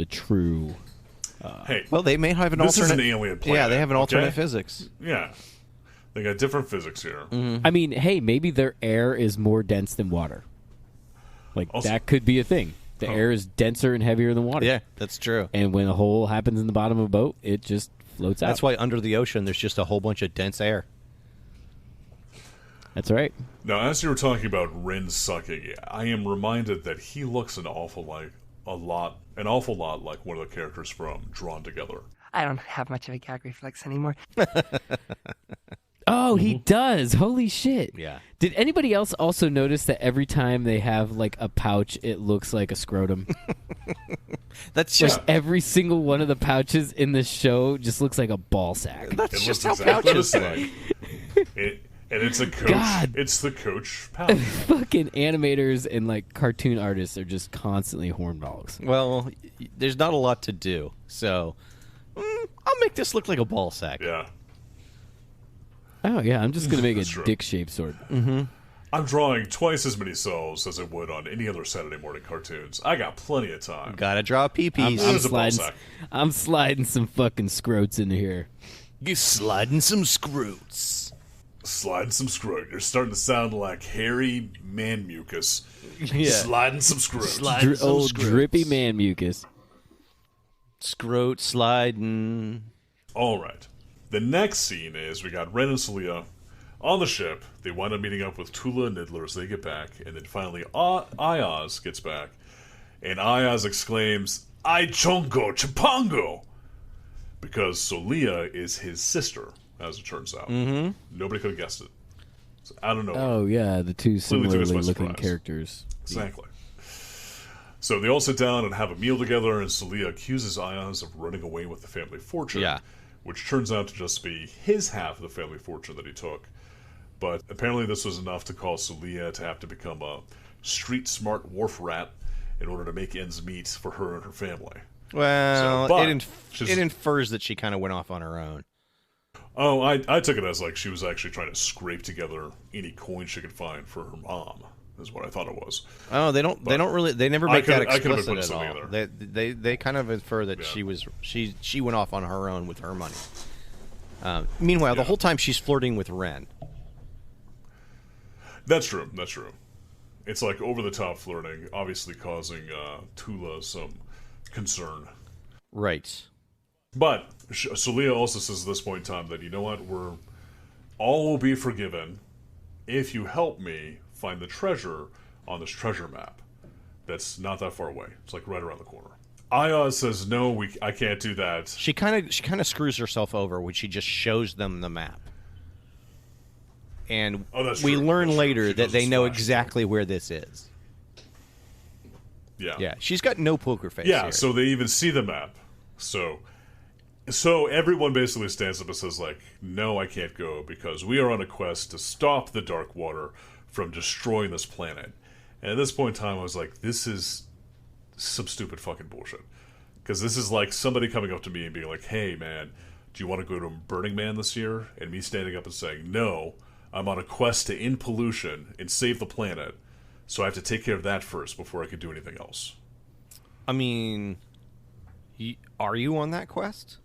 true Hey, Well, they may have an this alternate. is an alien planet. Yeah, they have an alternate okay? physics. Yeah. They got different physics here. I mean, hey, maybe their air is more dense than water. Like, Also- that could be a thing. The air is denser and heavier than water. Yeah, that's true. And when a hole happens in the bottom of a boat, it just floats out. That's why under the ocean there's just a whole bunch of dense air. That's right. Now, as you were talking about Ren sucking, I am reminded that he looks an awful lot like one of the characters from Drawn Together. I don't have much of a gag reflex anymore. Oh, he does. Holy shit. Yeah. Did anybody else also notice that every time they have, like, a pouch, it looks like a scrotum? That's just Every single one of the pouches in this show just looks like a ball sack. that's It just looks how exactly the pouches same. look. And it's a coach. God. It's the coach pouch. Fucking animators and, like, cartoon artists are just constantly hornballs. Well, there's not a lot to do, so I'll make this look like a ball sack. Yeah. Oh, yeah, I'm just going to make That's a true. dick-shaped sword. I'm drawing twice as many cells as I would on any other Saturday morning cartoons. I got plenty of time. Gotta draw peepees. There's a ball sack. I'm sliding some fucking scrotes into here. You sliding some screws. Sliding some screws. You're starting to sound like hairy man mucus. Yeah. Sliding some screws. Sliding some Old screws. drippy man mucus. Scrote sliding. All right. The next scene is we got Ren and Celia on the ship. They wind up meeting up with Tula and Niddler as they get back. And then finally Ayaz gets back. And Ayaz exclaims, "I chongo chapango!" Because Celia is his sister, as it turns out. Mm-hmm. Nobody could have guessed it. So, I don't know. Oh, yeah, the two Clearly took us by similarly looking surprise. characters. Exactly. So they all sit down and have a meal together, and Celia accuses Ayaz of running away with the family fortune. Yeah. Which turns out to just be his half of the family fortune that he took. But apparently this was enough to cause Celia to have to become a street-smart wharf rat in order to make ends meet for her and her family. Well, So, but it infers that she kind of went off on her own. Oh, I took it as like she was actually trying to scrape together any coin she could find for her mom, is what I thought it was. Oh, they never I make that could- I could have explicit been putting at something all. in They kind of infer that Yeah. she went off on her own with her money. Meanwhile, the Yeah. whole time she's flirting with Ren. That's true. That's true. It's like over-the-top flirting, obviously causing Tula some concern. Right. But Celia also says at this point in time that, you know what, all will be forgiven if you help me find the treasure on this treasure map. That's not that far away. It's like right around the corner. Ayaz says, no, I can't do that. She kind of screws herself over when she just shows them the map. And Oh, that's we true. learn That's true. later She that does they a know splash exactly where this is. Yeah. Yeah, she's got no poker face Yeah, here. so they even see the map. So everyone basically stands up and says, like, no, I can't go because we are on a quest to stop the Dark Water from destroying this planet. And at this point in time, I was like, this is some stupid fucking bullshit. Because this is like somebody coming up to me and being like, hey, man, do you want to go to Burning Man this year? And me standing up and saying, no, I'm on a quest to end pollution and save the planet. So I have to take care of that first before I can do anything else. I mean, are you on that quest?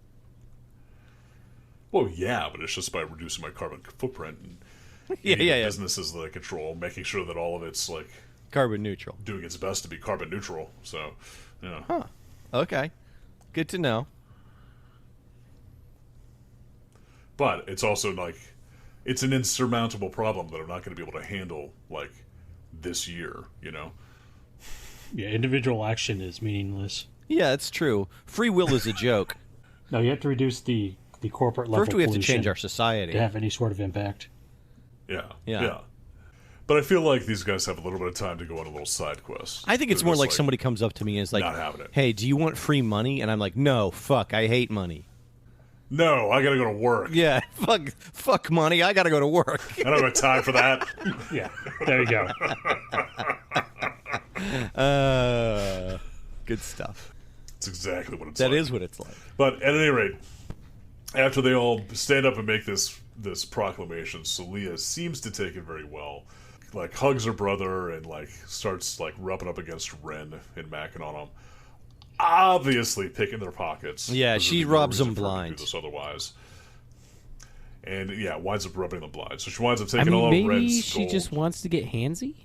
Well, yeah, but it's just by reducing my carbon footprint and Yeah, getting yeah, the yeah. businesses that I control, making sure that all of it's like Carbon neutral. doing its best to be carbon neutral. So, yeah. Huh. Okay. Good to know. But it's also like it's an insurmountable problem that I'm not going to be able to handle like this year. You know? Yeah, individual action is meaningless. Yeah, it's true. Free will is a joke. No, you have to reduce the corporate level First, we have to pollution change our society. to have any sort of impact. Yeah. Yeah. But I feel like these guys have a little bit of time to go on a little side quest. I think it's They're more just, like somebody comes up to me and is like, not having it. hey, do you want free money? And I'm like, no, fuck, I hate money. No, I got to go to work. Yeah, fuck money, I gotta go to work. I don't have time for that. Yeah, there you go. Good stuff. It's exactly what it's That like. is what it's like. But at any rate, after they all stand up and make this proclamation, Celia seems to take it very well. Like hugs her brother and like starts like rubbing up against Ren and macking on him. obviously picking their pockets. Yeah, There's she no robs reason them for her to blind. do this otherwise. And yeah, winds up rubbing them blind. So she winds up I taking all mean, of maybe Ren's she gold. just wants to get handsy.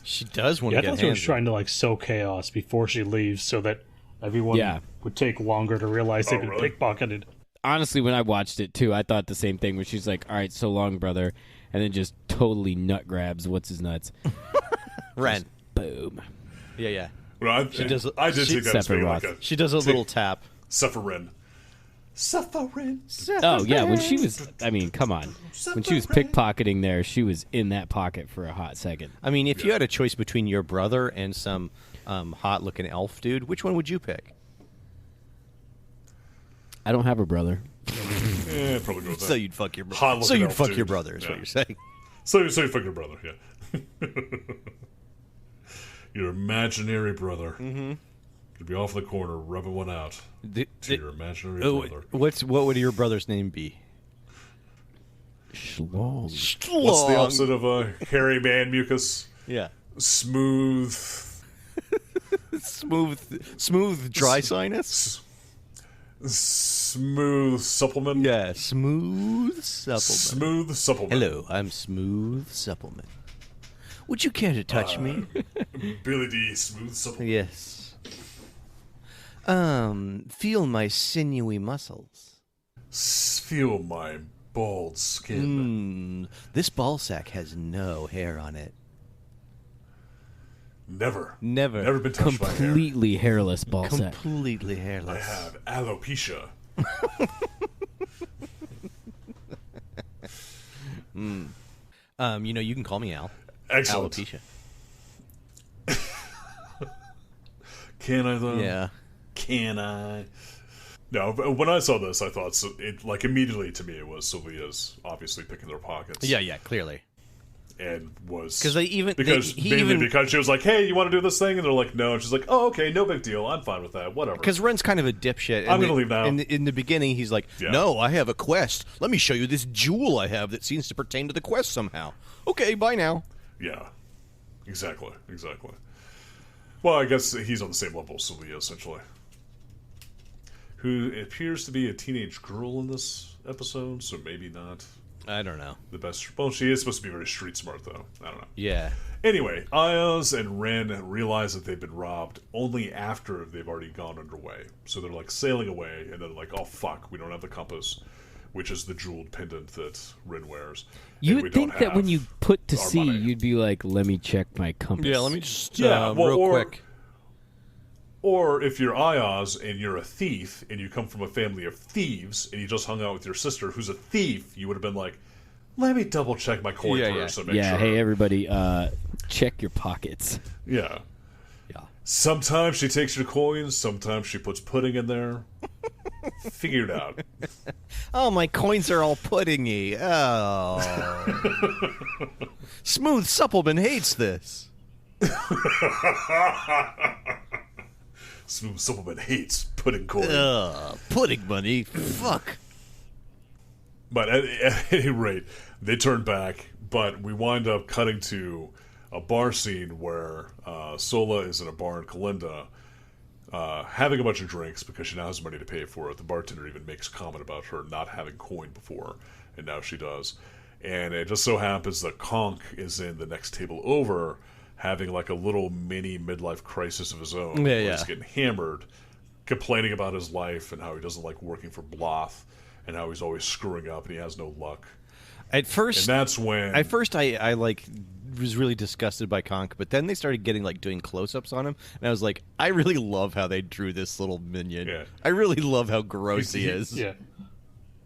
She does want Yeah, I to thought get she was handsy. trying to like sow chaos before she leaves, so that everyone would take longer to realize they've been really? pickpocketed. Honestly, when I watched it too, I thought the same thing. Where she's like, "All right, so long, brother," and then just totally nut grabs what's his nuts. Ren. Boom. Yeah. Well, I did take that as being like a She does a little tap. Sufferin. Oh yeah, when she was, I mean, come on, when she was pickpocketing there, she was in that pocket for a hot second. I mean, if you had a choice between your brother and some hot-looking elf dude, which one would you pick? I don't have a brother. Probably go with that. So you'd fuck your brother. Hot-looking So you'd elf fuck dude. your brother, is Yeah. what you're saying. So you fuck your brother, yeah. Your imaginary brother. Mm-hmm. Could be off in the corner rubbing one out to your imaginary brother. What would your brother's name be? Schlong. What's the opposite of a hairy man mucus? Yeah. Smooth. Smooth dry sinus? Smooth supplement? Yeah, smooth supplement. Smooth supplement. Hello, I'm Smooth Supplement. Would you care to touch me? Billy D. Smooth supplement. Yes. Feel my sinewy muscles. Feel my bald skin. This ball sack has no hair on it. Never Never been touched by hair. Completely hairless ball sack. Completely I hairless. have alopecia. You can call me Al. Excellent. Alopecia. Can I though? Yeah. Can I? No, but when I saw this, I thought immediately to me it was Sylvia's obviously picking their pockets. Yeah, clearly. And was because she was like, "Hey, you want to do this thing?" And they're like, "No." And she's like, "Oh, okay, no big deal. I'm fine with that. Whatever." Because Ren's kind of a dipshit. I'm gonna leave now. In the beginning, he's like, Yeah. "No, I have a quest. Let me show you this jewel I have that seems to pertain to the quest somehow." Okay, bye now. Yeah, exactly. Well, I guess he's on the same level as Sylvia, essentially. Who appears to be a teenage girl in this episode, so maybe not I don't know. the best. Well, she is supposed to be very street smart, though. I don't know. Yeah. Anyway, Ayaz and Ren realize that they've been robbed only after they've already gone underway. So they're like sailing away, and then like, oh fuck, we don't have the compass, which is the jeweled pendant that Ren wears. You And we would don't think that when have you put to our sea, money. you'd be like, "Let me check my compass." Yeah, let me just well, real or- quick. Or if you're Ayaz and you're a thief, and you come from a family of thieves, and you just hung out with your sister who's a thief, you would have been like, let me double check my coin purse and make Yeah, sure. hey everybody, check your pockets. Yeah. Yeah. Sometimes she takes your coins, sometimes she puts pudding in there. Figure it out. Oh, my coins are all puddingy. Oh. Smooth Supplement hates this. Smooth Supplement hates pudding coin. Pudding money. Fuck. But at any rate, they turn back, but we wind up cutting to a bar scene where Sola is in a bar in Kalinda having a bunch of drinks because she now has money to pay for it. The bartender even makes a comment about her not having coin before, and now she does. And it just so happens that Conk is in the next table over having like a little mini midlife crisis of his own. Yeah, where yeah. He's getting hammered, complaining about his life and how he doesn't like working for Bloth and how he's always screwing up and he has no luck. At first, And that's when... I like was really disgusted by Conk, but then they started getting like doing close-ups on him, and I was like, I really love how they drew this little minion. Yeah. I really love how gross he is. Yeah.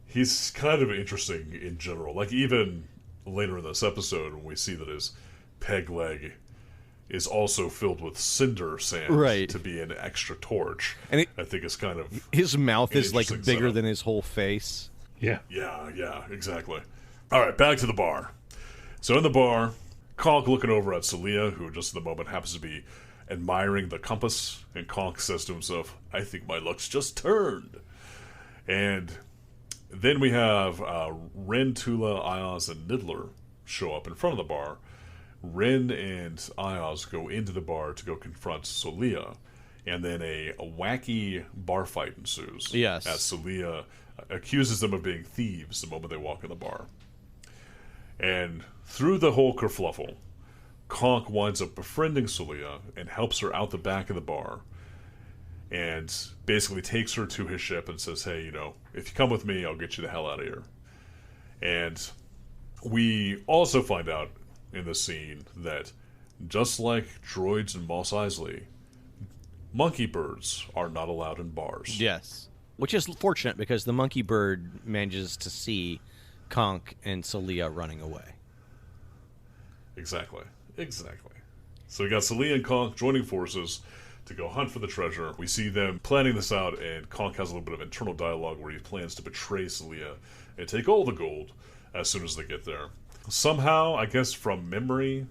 He's kind of interesting in general. Like, even later in this episode, when we see that his peg leg is also filled with cinder sand Right. to be an extra torch, And I think it's kind of... His mouth An is like interesting bigger setup. than his whole face. Yeah. Yeah, exactly. All right, back to the bar. So in the bar, Conk looking over at Celia, who just at the moment happens to be admiring the compass, and Conk says to himself, I think my luck's just turned. And then we have Ren, Tula, Ayaz, and Niddler show up in front of the bar. Ren and Ayaz go into the bar to go confront Solia, And then a wacky bar fight ensues. Yes. As Celia accuses them of being thieves the moment they walk in the bar. And through the whole kerfluffle, Conk winds up befriending Celia and helps her out the back of the bar. And basically takes her to his ship and says, hey, if you come with me, I'll get you the hell out of here. And we also find out in this scene that just like droids in Mos Eisley, monkey birds are not allowed in bars. Yes. Which is fortunate because the monkey bird manages to see Conk and Celia running away. Exactly. So we got Celia and Conk joining forces to go hunt for the treasure. We see them planning this out, and Conk has a little bit of internal dialogue where he plans to betray Celia and take all the gold as soon as they get there. Somehow, I guess from memory,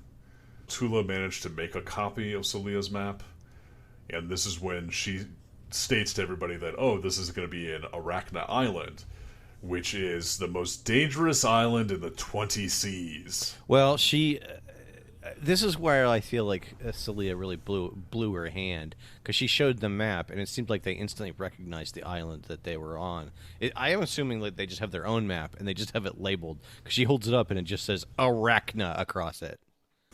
Tula managed to make a copy of Celia's map, and this is when she states to everybody that, this is going to be in Arachna Island, which is the most dangerous island in the 20 seas. Well, this is where I feel like Celia really blew her hand, because she showed the map, and it seemed like they instantly recognized the island that they were on. I am assuming that they just have their own map, and they just have it labeled, because she holds it up, and it just says Arachna across it.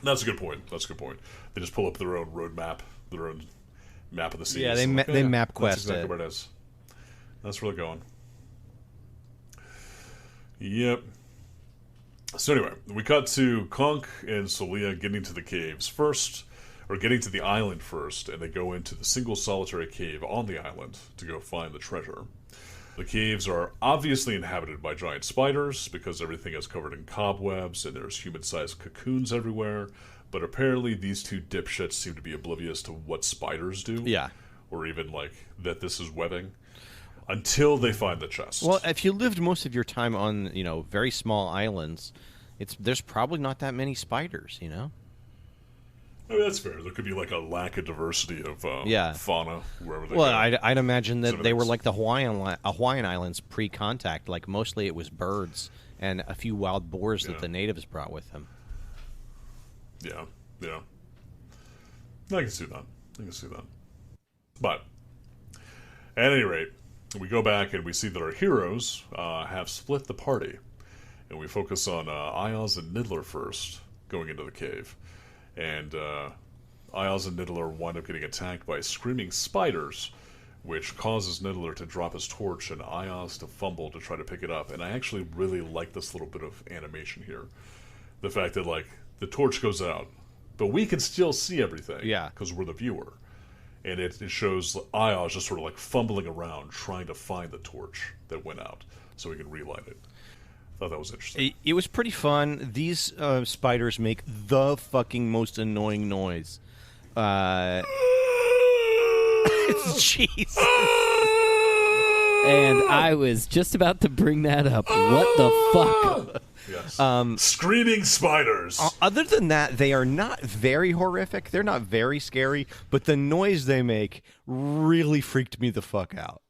That's a good point. They just pull up their own road map, their own map of the seas. Yeah, they map quest That's exactly where it is. That's where they're going. Yep. So anyway, we cut to Conk and Celia getting to the caves first, or getting to the island first, and they go into the single solitary cave on the island to go find the treasure. The caves are obviously inhabited by giant spiders because everything is covered in cobwebs and there's human-sized cocoons everywhere, but apparently these two dipshits seem to be oblivious to what spiders do. Yeah. Or even, that this is webbing. Until they find the chest. Well, if you lived most of your time on, very small islands, there's probably not that many spiders, I mean, that's fair. There could be a lack of diversity of fauna wherever they go. Well, I'd imagine that they were like the Hawaiian Islands pre-contact. Mostly it was birds and a few wild boars that the natives brought with them. Yeah. I can see that. But, at any rate, we go back and we see that our heroes have split the party. And we focus on Ayaz and Niddler first, going into the cave. And Ayaz and Niddler wind up getting attacked by screaming spiders, which causes Niddler to drop his torch and Ayaz to fumble to try to pick it up. And I actually really like this little bit of animation here. The fact that, the torch goes out, but we can still see everything. Yeah. Because we're the viewer. And it shows Ayaz just sort of fumbling around trying to find the torch that went out so we can relight it. Thought that was interesting. It was pretty fun. These spiders make the fucking most annoying noise. Jeez. And I was just about to bring that up. What the fuck? Yes. Screaming spiders. Other than that, they are not very horrific. They're not very scary, but the noise they make really freaked me the fuck out.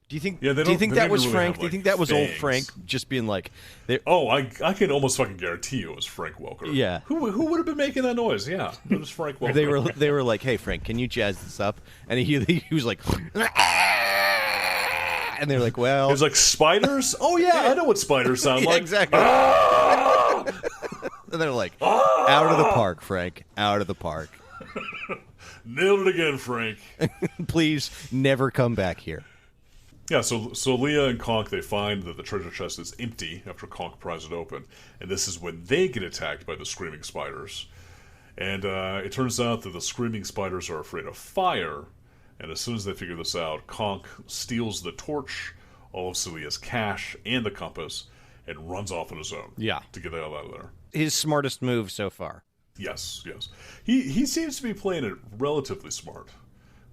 Do you think? Yeah, do you think that was really Frank? have, do you think that was old fangs. Frank just being like? I can almost fucking guarantee you it was Frank Welker. Yeah. Who would have been making that noise? Yeah, it was Frank Welker. They were like, "Hey Frank, can you jazz this up?" And he was like, and they're like, "Well," it was like spiders. Oh yeah, I know what spiders sound like. Exactly. And they're like, "Out of the park, Frank. Out of the park. Nailed it again, Frank. Please never come back here." Yeah, so Leah and Conk, they find that the treasure chest is empty after Conk pries it open, and this is when they get attacked by the screaming spiders. And it turns out that the screaming spiders are afraid of fire, and as soon as they figure this out, Conk steals the torch, all of Celia's cash, and the compass, and runs off on his own. Yeah. To get the hell out of there. His smartest move so far. Yes. He seems to be playing it relatively smart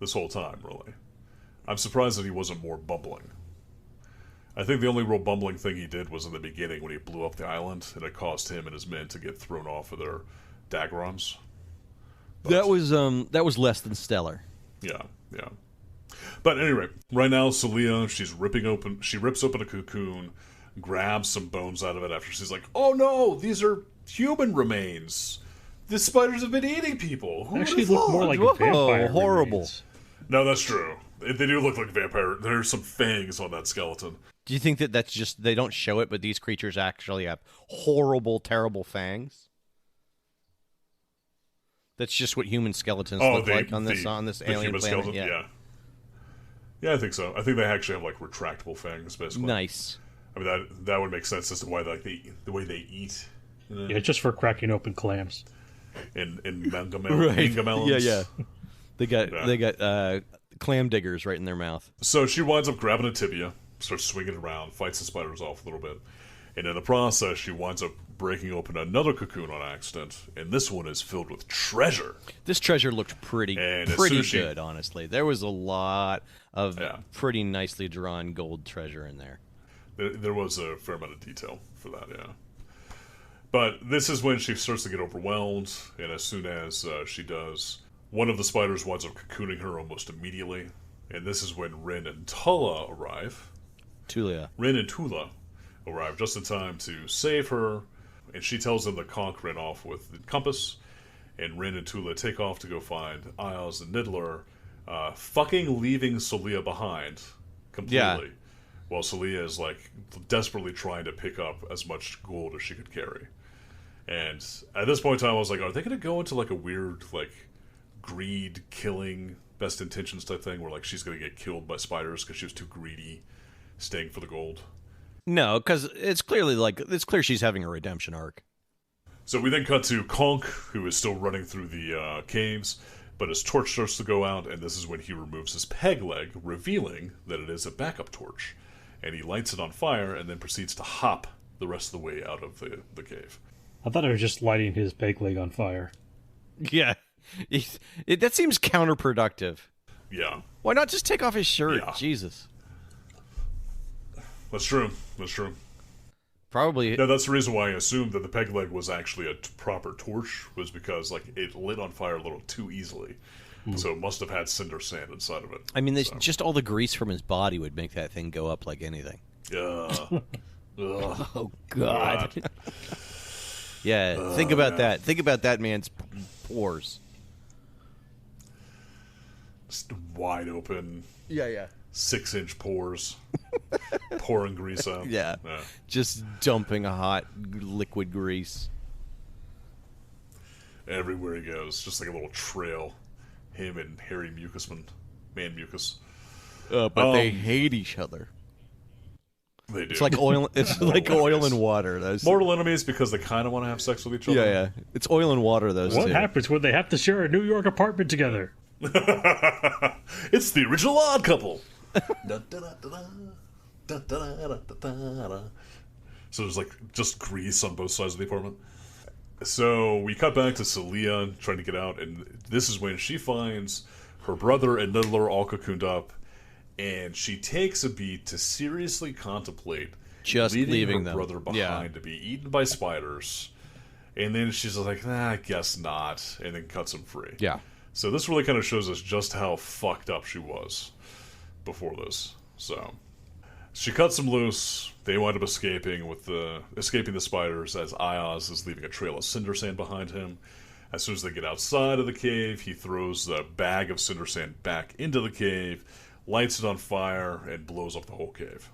this whole time, really. I'm surprised that he wasn't more bumbling. I think the only real bumbling thing he did was in the beginning when he blew up the island, and it caused him and his men to get thrown off of their dagrons. That was less than stellar. Yeah. But anyway, right now Celia, she rips open a cocoon, grabs some bones out of it after she's like, "Oh no, these are human remains. The spiders have been eating people. Who Actually, would've look more thought? like Whoa, vampire horrible. remains. No, that's true. They do look like vampire. There's some fangs on that skeleton. Do you think that that's just they don't show it, but these creatures actually have horrible, terrible fangs? That's just what human skeletons look like on this the alien human planet. skeleton? Yeah, I think so. I think they actually have like retractable fangs, basically. Nice. I mean, that would make sense as to why like the way they eat. You know? Yeah, just for cracking open clams. In Mangamelons. Yeah. They got clam diggers right in their mouth. So she winds up grabbing a tibia, starts swinging it around, fights the spiders off a little bit, and in the process, she winds up breaking open another cocoon on accident, and this one is filled with treasure. This treasure looked pretty good, honestly. There was a lot of pretty nicely drawn gold treasure in there. There was a fair amount of detail for that, yeah. But this is when she starts to get overwhelmed, and as soon as she does, one of the spiders winds up cocooning her almost immediately, and this is when Rin and Tula arrive. Rin and Tula arrive just in time to save her, and she tells them that Conk ran off with the compass, and Rin and Tula take off to go find Ayaz and Niddler, fucking leaving Celia behind completely. Yeah. While Celia is like desperately trying to pick up as much gold as she could carry. And at this point in time, I was like, are they going to go into like a weird, like, greed, killing, best intentions type thing where like she's going to get killed by spiders because she was too greedy, staying for the gold? No, because it's clear she's having a redemption arc. So we then cut to Conk, who is still running through the caves, but his torch starts to go out, and this is when he removes his peg leg, revealing that it is a backup torch. And he lights it on fire and then proceeds to hop the rest of the way out of the cave. I thought I was just lighting his peg leg on fire. Yeah. That seems counterproductive. Yeah. Why not just take off his shirt? Yeah. Jesus. That's true. Probably. No, that's the reason why I assumed that the peg leg was actually a proper torch, was because like it lit on fire a little too easily. So it must have had cinder sand inside of it. I mean, just all the grease from his body would make that thing go up like anything. Oh, God. Yeah, think about that. Think about that man's pores. Just wide open. Yeah. 6-inch pores. Pouring grease out. Yeah. Just dumping a hot liquid grease. Everywhere he goes. Just like a little trail. Him and Harry Man Mucus. But they hate each other. They do. It's like oil. It's like oil and water. Mortal enemies because they kind of want to have sex with each other. Yeah. It's oil and water. What happens when they have to share a New York apartment together? It's the original Odd Couple. So there's like just grease on both sides of the apartment. So we cut back to Celia trying to get out, and this is when she finds her brother and Niddler all cocooned up, and she takes a beat to seriously contemplate just leaving her them. brother behind to be eaten by spiders. And then she's like, nah, I guess not, and then cuts him free. Yeah. So this really kind of shows us just how fucked up she was before this. So she cuts him loose. They wind up escaping the spiders as Ayaz is leaving a trail of cinder sand behind him. As soon as they get outside of the cave, he throws the bag of cinder sand back into the cave, lights it on fire, and blows up the whole cave.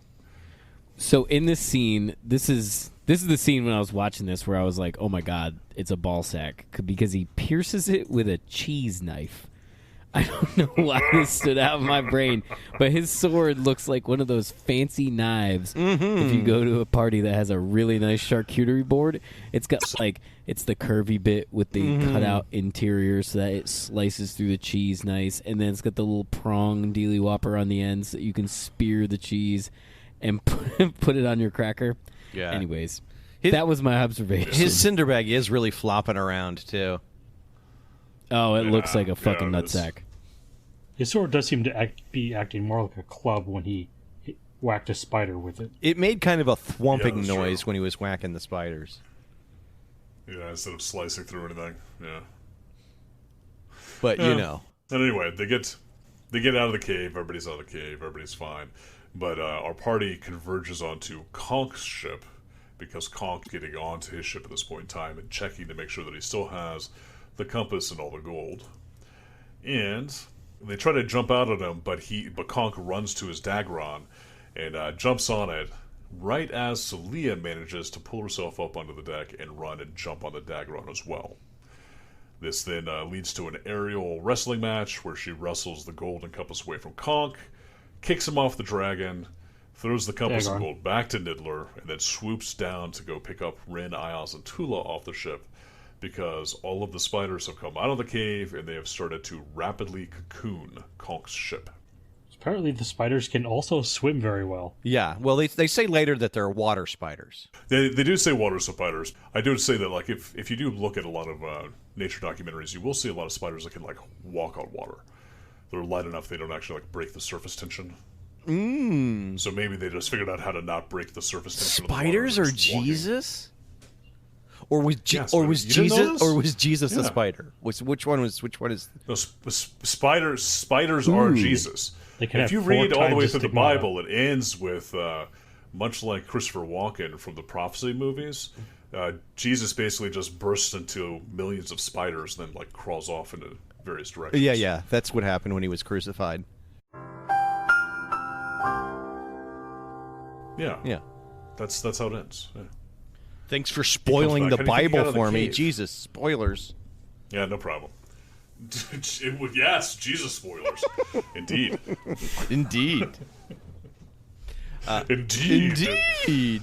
So in this scene, this is the scene when I was watching this where I was like, oh my God, it's a ball sack, because he pierces it with a cheese knife. I don't know why this stood out in my brain, but his sword looks like one of those fancy knives. If you go to a party that has a really nice charcuterie board, it's got it's the curvy bit with the cutout interior so that it slices through the cheese nice, and then it's got the little prong dealy whopper on the end so that you can spear the cheese and put it on your cracker. Yeah. Anyways, that was my observation. His cinder bag is really flopping around too. Oh, it looks like a fucking nutsack. His sword does seem to be acting more like a club when he whacked a spider with it. It made kind of a thwomping Yeah, noise true. when he was whacking the spiders. Yeah, instead of slicing through anything. Yeah. But you know, And anyway, they get out of the cave. Everybody's out of the cave. Everybody's fine. But our party converges onto Conk's ship because Conk getting onto his ship at this point in time and checking to make sure that he still has the compass and all the gold. And they try to jump out at him, but Conk runs to his Dagron and jumps on it right as Celia manages to pull herself up onto the deck and run and jump on the Dagron as well. This then leads to an aerial wrestling match where she wrestles the gold and compass away from Conk, kicks him off the dragon, throws the compass and gold back to Niddler, and then swoops down to go pick up Rin, Ios, and Tula off the ship because all of the spiders have come out of the cave and they have started to rapidly cocoon Conk's ship. Apparently the spiders can also swim very well. Yeah, well, they say later that they're water spiders. They do say water spiders. I do say that, like, if you do look at a lot of nature documentaries, you will see a lot of spiders that can, like, walk on water. They're light enough they don't actually, like, break the surface tension. So maybe they just figured out how to not break the surface tension. Spiders are Jesus? Or was Jesus the spider? Which one is? No, spiders are Jesus. If you read all the way through the Bible, it ends with much like Christopher Walken from the prophecy movies. Jesus basically just bursts into millions of spiders, and then like crawls off into various directions. Yeah, that's what happened when he was crucified. Yeah. That's how it ends. Yeah. Thanks for spoiling the Bible for me. Jesus, spoilers. Yeah, no problem. Yes, Jesus spoilers. Indeed. Indeed. Indeed.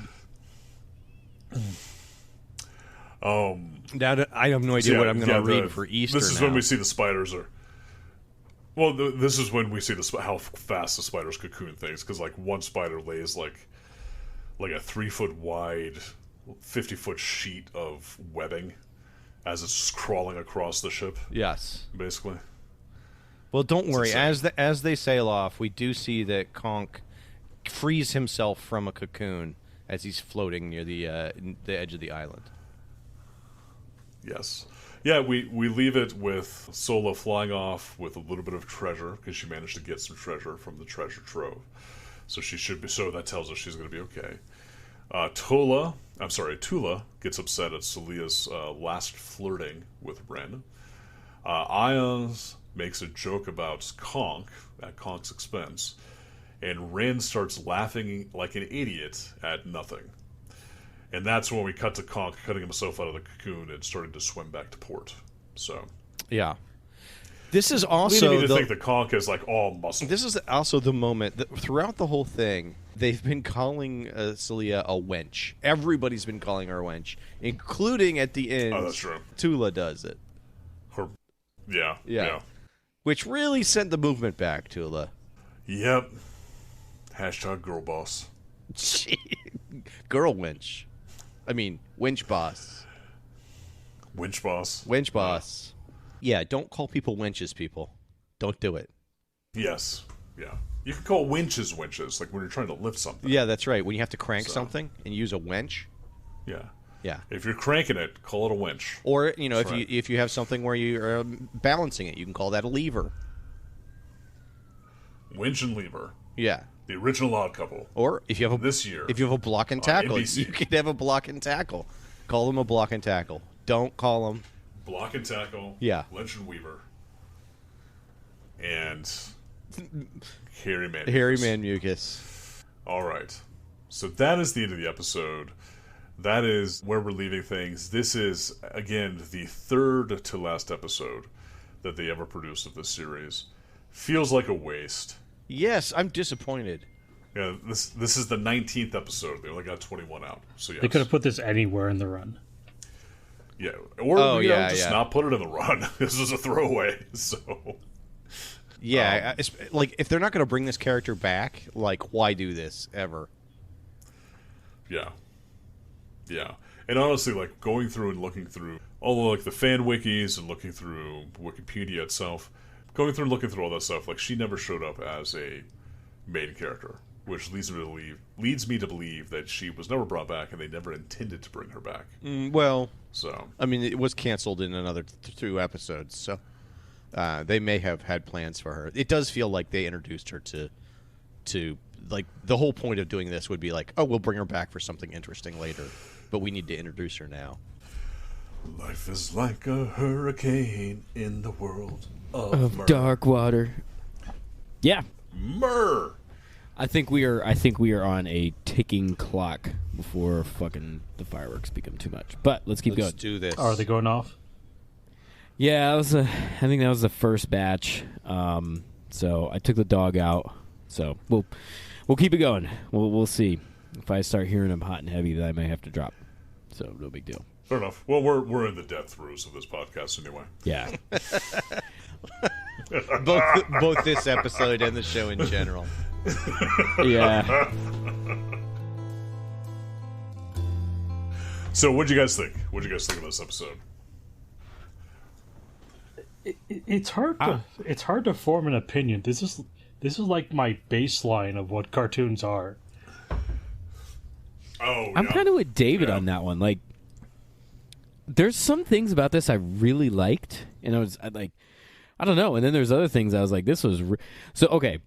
Now I have no idea what I'm going to read for Easter. This is when we see the spiders are. Well, this is when we see how fast the spiders cocoon things, because like one spider lays like a 3-foot wide, 50-foot sheet of webbing as it's crawling across the ship. Yes, basically. Well, don't worry. As they sail off, we do see that Conk frees himself from a cocoon as he's floating near the edge of the island. Yes. Yeah, we leave it with Sola flying off with a little bit of treasure, because she managed to get some treasure from the treasure trove. So she should be. So that tells us she's going to be okay. Tula gets upset at Celia's last flirting with Ren. Ions makes a joke about Conk at Conk's expense, and Ren starts laughing like an idiot at nothing. And that's when we cut to Conk cutting himself out of the cocoon and starting to swim back to port. So, yeah, this is also leading me to think that Conk is like all muscle. This is also the moment that throughout the whole thing they've been calling Celia a wench. Everybody's been calling her a wench, including at the end. Oh, that's true. Tula does it. Yeah. Which really sent the movement back, Tula. Yep. #girl boss. Girl wench. I mean, winch boss. Winch boss. Winch boss. Yeah, don't call people wenches, people. Don't do it. Yes. Yeah. You can call winches, like when you're trying to lift something. Yeah, that's right. When you have to crank something and use a wench. Yeah. Yeah. If you're cranking it, call it a winch. Or, if you have something where you're balancing it, you can call that a lever. Winch and lever. Yeah. The original Odd Couple. Or if you have this year, if you have a block and tackle, NBC. you could have a block and tackle. Call them a block and tackle. Don't call them block and tackle. Yeah. Lynch and Weaver. And Harry Manmucus. All right. So that is the end of the episode. That is where we're leaving things. This is, again, the third to last episode that they ever produced of this series. Feels like a waste. Yes, I'm disappointed. Yeah, this is the 19th episode. They only got 21 out. So yes. They could have put this anywhere in the run. Yeah, or just not put it in the run. This is a throwaway. So yeah, like if they're not going to bring this character back, like why do this ever? Yeah. And honestly, like going through and looking through all of like the fan wikis and looking through Wikipedia itself, going through and looking through all that stuff, like she never showed up as a main character, which leads me to believe that she was never brought back and they never intended to bring her back. So I mean, it was canceled in another 2 episodes, so they may have had plans for her. It does feel like they introduced her to like the whole point of doing this would be like, oh, we'll bring her back for something interesting later, but we need to introduce her now. Life is like a hurricane in the world of myrrh. Dark water. Yeah. Myrrh. I think we are on a ticking clock before fucking the fireworks become too much. But let's keep going. Let's do this. Are they going off? Yeah, I think that was the first batch. So I took the dog out. So we'll keep it going. We'll see. If I start hearing them hot and heavy, then I may have to drop. So no big deal. Fair enough. Well, we're in the death throes of this podcast anyway. Yeah. both this episode and the show in general. Yeah. So, what'd you guys think? What'd you guys think of this episode? It's hard to form an opinion. This is like my baseline of what cartoons are. Oh, I'm kind of with David on that one. Like, there's some things about this I really liked, and I don't know. And then there's other things I was like, this was so okay.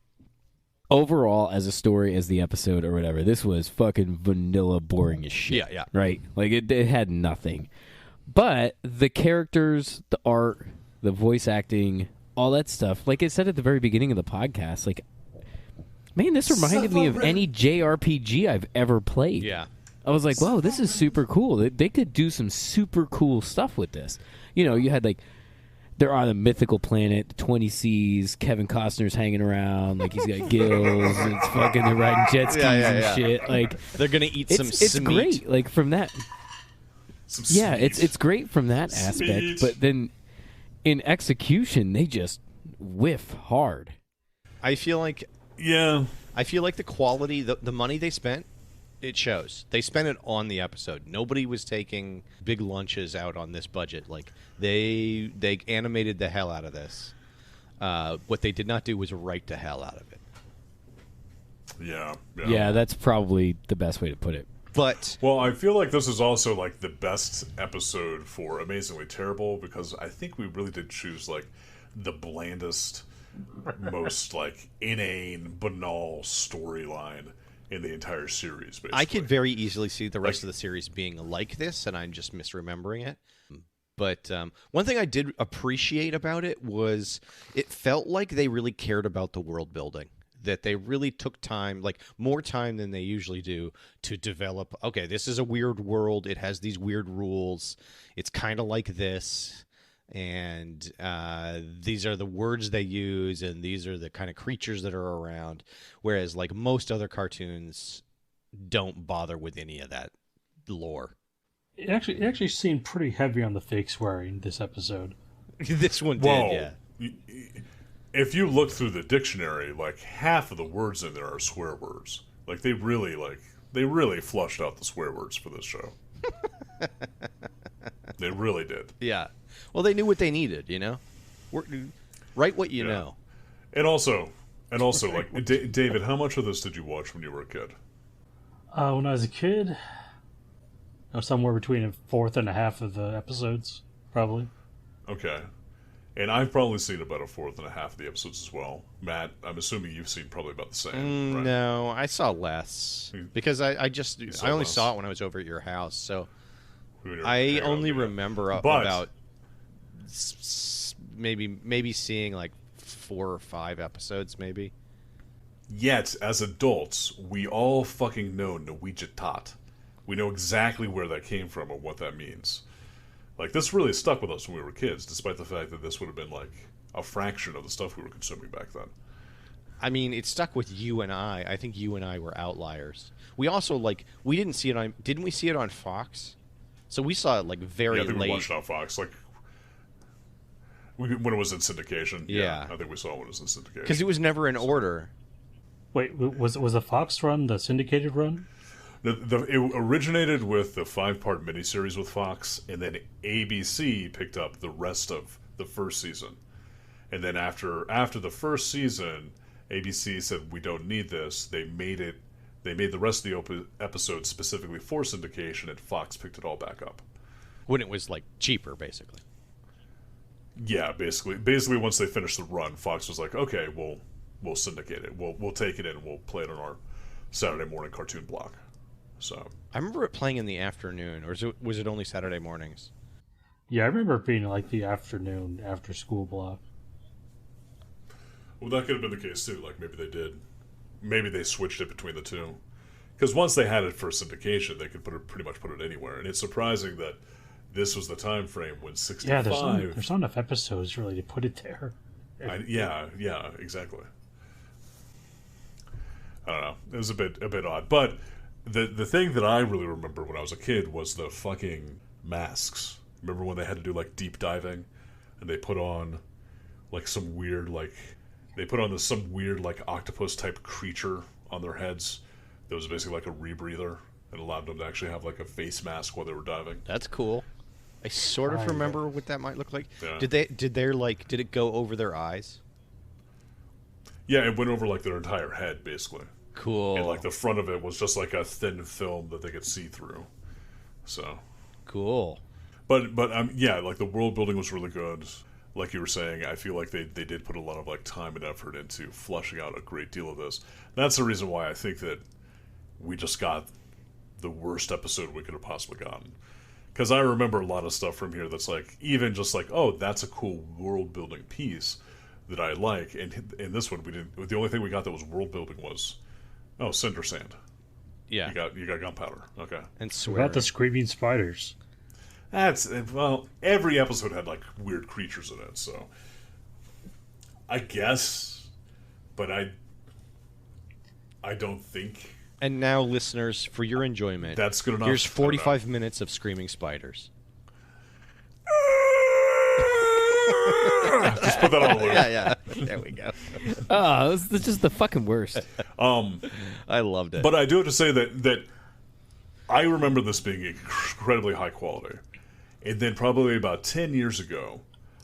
Overall, as a story, as the episode or whatever, this was fucking vanilla, boring as shit. Yeah. Right? Like it had nothing. But the characters, the art, the voice acting, all that stuff. Like I said at the very beginning of the podcast, like, man, this reminded me of any JRPG I've ever played. Yeah. I was like, whoa, this is super cool. They could do some super cool stuff with this. You know, you had like, they're on a mythical planet, 20 Seas, Kevin Costner's hanging around, like he's got gills, and it's fucking, they're riding jet skis and shit. Like, they're going to eat it's great, like, from that. It's great from that aspect, but then in execution, they just whiff hard. I feel like the quality, the money they spent, it shows. They spent it on the episode. Nobody was taking big lunches out on this budget. Like they animated the hell out of this. What they did not do was write the hell out of it. Yeah, that's probably the best way to put it. But I feel like this is also like the best episode for Amazingly Terrible, because I think we really did choose like the blandest, most like inane, banal storyline in the entire series. Basically, I could very easily see the rest of the series being like this, and I'm just misremembering it. But one thing I did appreciate about it was it felt like they really cared about the world building. That they really took time, like more time than they usually do, to develop, okay, this is a weird world. It has these weird rules. It's kind of like this. And these are the words they use, and these are the kind of creatures that are around. Whereas, like, most other cartoons don't bother with any of that lore. It actually seemed pretty heavy on the fake swearing this episode. This one did, yeah. If you look through the dictionary, like half of the words in there are swear words. Like they really flushed out the swear words for this show. They really did. Yeah. Well, they knew what they needed, you know? Write what you know. And also, like, David, how much of this did you watch when you were a kid? When I was a kid, somewhere between a fourth and a half of the episodes, probably. Okay. And I've probably seen about a fourth and a half of the episodes as well. Matt, I'm assuming you've seen probably about the same, right? No, I saw less. Because I only saw it when I was over at your house, so I only remember about maybe seeing like 4 or 5 episodes, maybe. Yet, as adults, we all fucking know Norwegian-tat. We know exactly where that came from and what that means. Like, this really stuck with us when we were kids, despite the fact that this would have been, like, a fraction of the stuff we were consuming back then. I mean, it stuck with you and I. I think you and I were outliers. We also, like, we didn't see it on... Didn't we see it on Fox? So we saw it, like, very late. I think we watched it on Fox, like... When it was in syndication. Yeah. I think we saw it when it was in syndication. Because it was never in order. Wait, was the Fox run the syndicated run? It originated with the 5-part miniseries with Fox, and then ABC picked up the rest of the first season. And then after the first season, ABC said, we don't need this. They made the rest of the episodes specifically for syndication, and Fox picked it all back up. When it was, like, cheaper, basically. Yeah, basically once they finished the run, Fox was like, okay, well, we'll syndicate it. We'll take it in and we'll play it on our Saturday morning cartoon block. So I remember it playing in the afternoon, or was it only Saturday mornings? Yeah, I remember it being like the afternoon after school block. well, that could have been the case too. Like maybe they did. Maybe they switched it between the two. Because once they had it for syndication, they could pretty much put it anywhere. And it's surprising that this was the time frame when 65... Yeah, there's not enough episodes really to put it there. Yeah, exactly. I don't know. It was a bit odd. But the thing that I really remember when I was a kid was the fucking masks. Remember when they had to do, like, deep diving? And they put on, like, some weird, like... They put on some weird, like, octopus-type creature on their heads that was basically like a rebreather and allowed them to actually have, like, a face mask while they were diving. That's cool. I sort of remember what that might look like. Yeah. Did it go over their eyes? Yeah, it went over, like, their entire head, basically. Cool. And, like, the front of it was just, like, a thin film that they could see through. So... Cool. But yeah, like, the world building was really good. Like you were saying, I feel like they did put a lot of, like, time and effort into fleshing out a great deal of this. That's the reason why I think that we just got the worst episode we could have possibly gotten. Because I remember a lot of stuff from here that's, like, even just like, oh, that's a cool world-building piece that I like. And in this one, we didn't... The only thing we got that was world-building was, oh, cinder sand. Yeah. You got gunpowder. Okay. And What swearing. about the screaming spiders? Well, every episode had, like, weird creatures in it, so... I guess, but I don't think... And now, listeners, for your enjoyment, That's good enough. here's 45 minutes of screaming spiders. Just put that on the loop. Yeah. There we go. Oh, it's just the fucking worst. I loved it. But I do have to say that I remember this being incredibly high quality. And then probably about 10 years ago,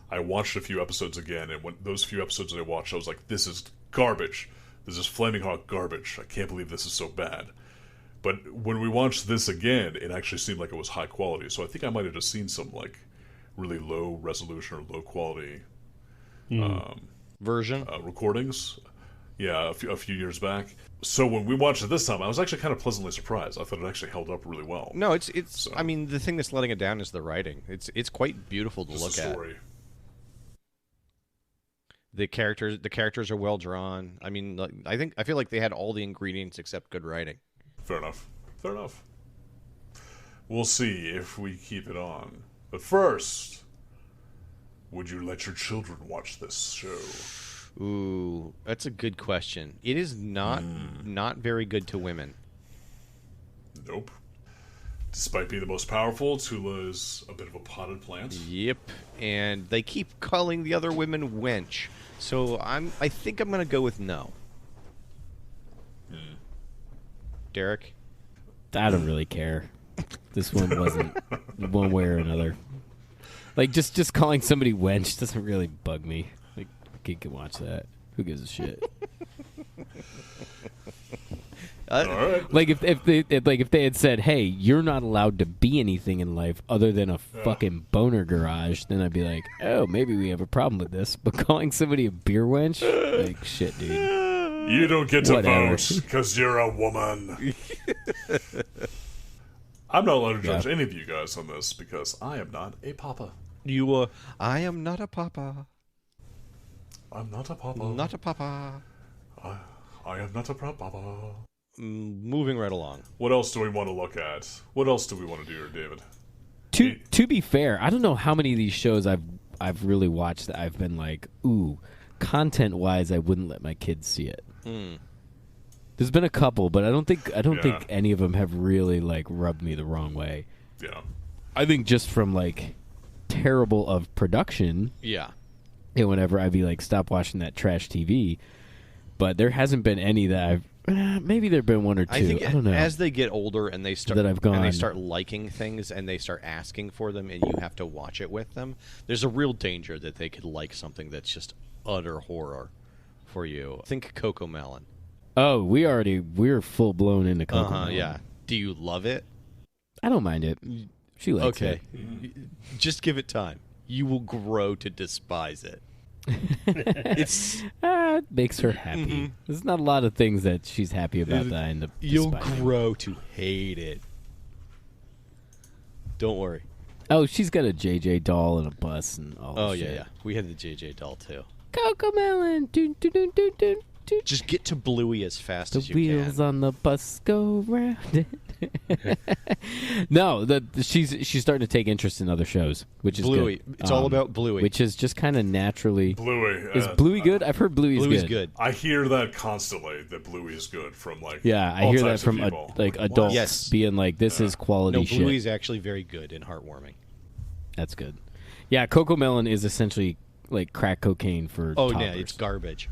I watched a few episodes again, and when those few episodes that I watched, I was like, this is garbage. This is flaming hot garbage. I can't believe this is so bad. But when we watched this again, it actually seemed like it was high quality. So I think I might have just seen some, like, really low resolution or low quality version? recordings. Yeah, a few years back. So when we watched it this time, I was actually kind of pleasantly surprised. I thought it actually held up really well. No, it's. So, I mean, the thing that's letting it down is the writing. It's quite beautiful to look at. Story. The characters are well drawn. I mean, I feel like they had all the ingredients except good writing. Fair enough. We'll see if we keep it on. But first, would you let your children watch this show? Ooh, that's a good question. It is not very good to women. Nope. Despite being the most powerful, Tula is a bit of a potted plant. Yep, and they keep calling the other women wench. So I think I'm gonna go with no. Derek? I don't really care. This one wasn't one way or another. Like, just calling somebody wench doesn't really bug me. Like, a kid can watch that. Who gives a shit? All right. Like, if they had said, "Hey, you're not allowed to be anything in life other than a fucking boner garage," then I'd be like, "Oh, maybe we have a problem with this." But calling somebody a beer wench, like, shit, dude. You don't get to Whatever. vote because you're a woman. I'm not allowed to judge any of you guys on this because I am not a papa. I am not a papa. I'm not a papa. Not a papa. I am not a papa. Moving right along. What else do we want to look at? What else do we want to do here, David? To be fair, I don't know how many of these shows I've really watched that I've been like, ooh, content-wise, I wouldn't let my kids see it. There's been a couple, but I don't think any of them have really, like, rubbed me the wrong way. Yeah. I think just from, like, terrible of production. Yeah. And whenever I'd be like, stop watching that trash TV. But there hasn't been any that I've. Maybe there've been one or two. I think don't know. as they get older and they start That I've gone- and they start liking things and they start asking for them and you have to watch it with them, there's a real danger that they could like something that's just utter horror for you. Think Coco Melon. Oh, we're full blown into Coco Melon. Yeah. Do you love it? I don't mind it. She likes Okay. it. Just give it time. You will grow to despise it. It's makes her happy. There's not a lot of things that she's happy about that I end up You'll despising. grow to hate it. Don't worry. Oh, she's got a JJ doll and a bus and all Oh, this yeah, shit. yeah. We had the JJ doll, too. Coco Melon. Dun, dun, dun, dun, dun, dun. Just get to Bluey as fast The as you wheels can. on the bus go round. No, she's starting to take interest in other shows, which is Bluey. good. It's all about Bluey. Which is just kind of naturally. Bluey. Is Bluey good? I've heard Bluey's good. I hear that constantly, that Bluey is good from, like, Yeah, I all hear that types of from people. like What? adults Yes. being like, "This is quality No, shit." Bluey's actually very good and heartwarming. That's good. Yeah, Coco Melon is essentially like crack cocaine for Oh, toddlers. yeah, it's garbage.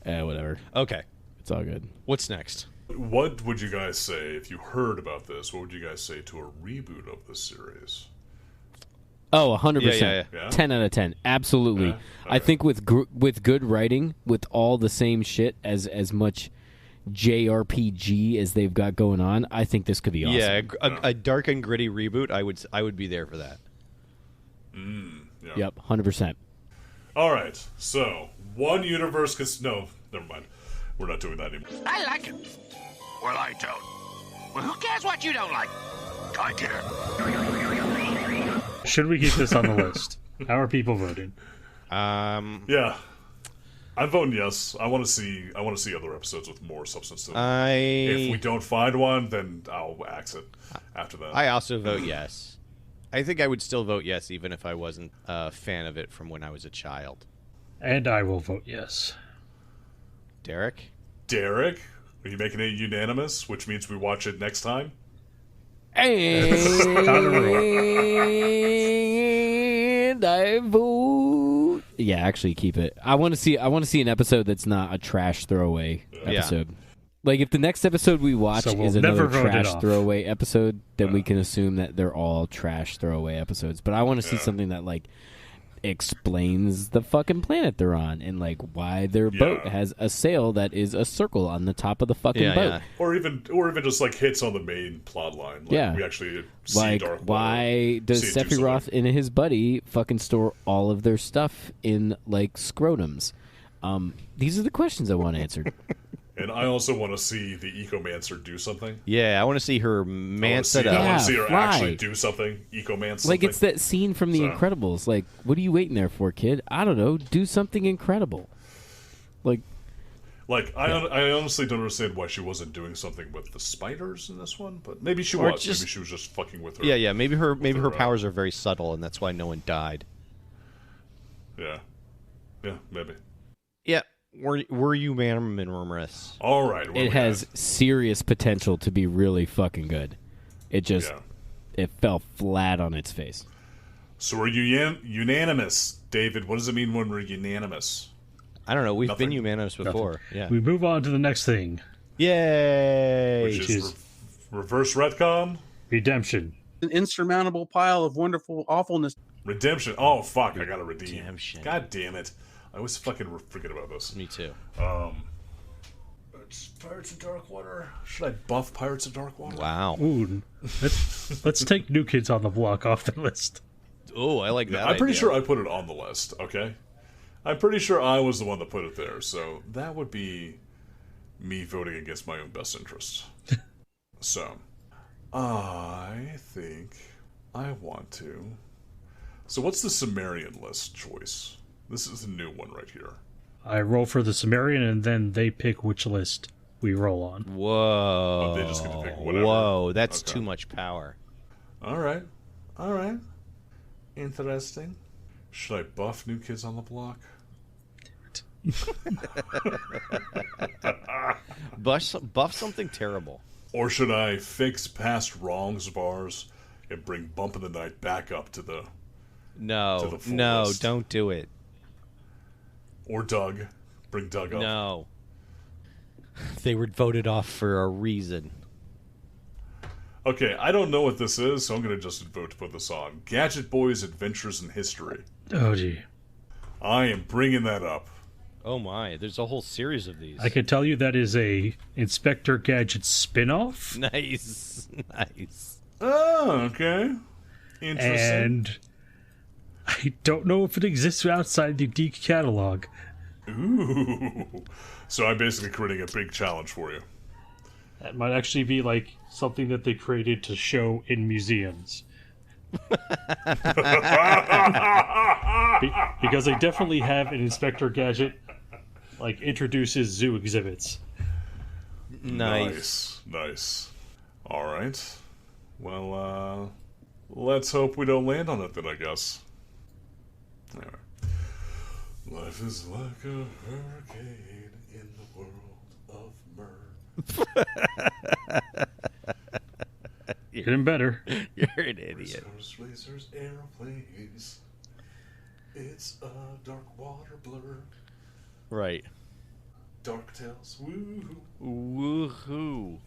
Whatever. Okay. It's all good. What's next? What would you guys say, if you heard about this, what would you guys say to a reboot of this series? Oh, 100%. Yeah. Yeah? 10 out of 10. Absolutely. Yeah? I think with good writing, with all the same shit as much JRPG as they've got going on, I think this could be awesome. Yeah, a dark and gritty reboot. I would be there for that. Yeah. Yep, 100%. All right, so one universe. No, never mind. We're not doing that anymore. I like it. Well, I don't. Well, who cares what you don't like? I care. Should we keep this on the list? How are people voting? Yeah, I'm voting yes. I want to see other episodes with more substance to them. If we don't find one, then I'll axe it after that. I also vote yes. I think I would still vote yes, even if I wasn't a fan of it from when I was a child. And I will vote yes. Derek? Derek, are you making it unanimous, which means we watch it next time? And I vote. Yeah, actually, keep it. I want to see an episode that's not a trash throwaway episode. Like if the next episode we watch So we'll is another never vote it trash off. throwaway episode, then we can assume that they're all trash throwaway episodes. But I want to see something that like explains the fucking planet they're on and like why their boat has a sail that is a circle on the top of the fucking boat. Or even just like hits on the main plot line. Like, we actually see Like, Dark Water, why does see it do Sephiroth something. and his buddy fucking store all of their stuff in, like, scrotums? These are the questions I want answered. And I also want to see the Ecomancer do something. Yeah, I want to see her man set I up. want Yeah, to see her fly. actually do something. Ecomancer something. Like, it's that scene from The So- Incredibles. Like, what are you waiting there for, kid? I don't know. Do something incredible. Like, I honestly don't understand why she wasn't doing something with the spiders in this one, but maybe she Or was. just- Maybe she was just fucking with her. Yeah, maybe her her, powers are very subtle, and that's why no one died. Yeah, maybe. Yeah, were you mammomerous? All right. it has serious potential to be really fucking good. It just, it fell flat on its face. So we're unanimous, David. What does it mean when we're unanimous? I don't know. We've Nothing. been unanimous before. Yeah. We move on to the next thing. Yay! Which is is- reverse retcon, Redemption. An insurmountable pile of wonderful awfulness. redemption. Oh fuck! I gotta redeem. Redemption. God damn it! I always fucking forget about this. Me too. It's Pirates of Darkwater. Should I buff Pirates of Darkwater? Wow. Ooh, let's take New Kids on the Block off the list. Oh, I like that. I'm pretty idea. sure I put it on the list. Okay, I'm pretty sure I was the one that put it there. So that would be me voting against my own best interests. So I think I want to. So what's the Sumerian list choice? This is the new one right here. I roll for the Sumerian, and then they pick which list we roll on. Whoa. Oh, they just get to pick whatever. Whoa, that's Okay. too much power. All right. Interesting. Should I buff New Kids on the Block? Buff something terrible. Or should I fix past wrongs bars and bring Bump in the Night back up to the... No, To the full no, list. don't do it. Or Doug. Bring Doug up. No. They were voted off for a reason. Okay, I don't know what this is, so I'm going to just vote to put this on. Gadget Boys Adventures in History. Oh, gee. I am bringing that up. Oh my, there's a whole series of these. I can tell you that is a Inspector Gadget spin-off. Nice. Nice. Oh, okay. Interesting. And I don't know if it exists outside the Geek catalog. Ooh. So I'm basically creating a big challenge for you. That might actually be like something that they created to show in museums. Because they definitely have an Inspector Gadget, like, introduces zoo exhibits. Nice. Nice. All right. Well, let's hope we don't land on it then, I guess. Anyway. Life is like a hurricane in the world of murder. Getting better. You're an idiot. Racers, racers, aeroplanes. It's a dark water blur. Right. Dark tales. Woo. Woohoo.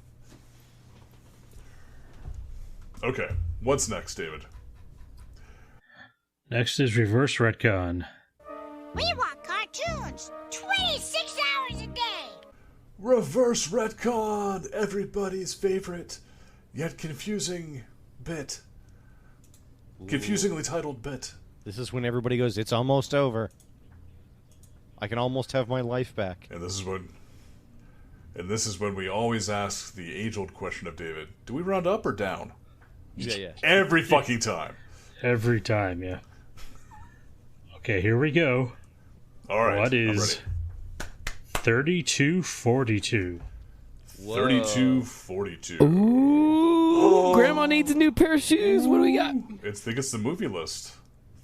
Okay, what's next, David? Next is Reverse Retcon. We want cartoons 26 hours a day. Reverse retcon, everybody's favorite, yet confusing bit. Confusingly titled bit. This is when everybody goes, it's almost over. I can almost have my life back. And this is when we always ask the age-old question of David: do we round up or down? Yeah. Every fucking time. Every time, yeah. Okay, here we go. All right. What is 3242? 3242. Ooh, Grandma needs a new pair of shoes. What do we got? I think it's the movie list.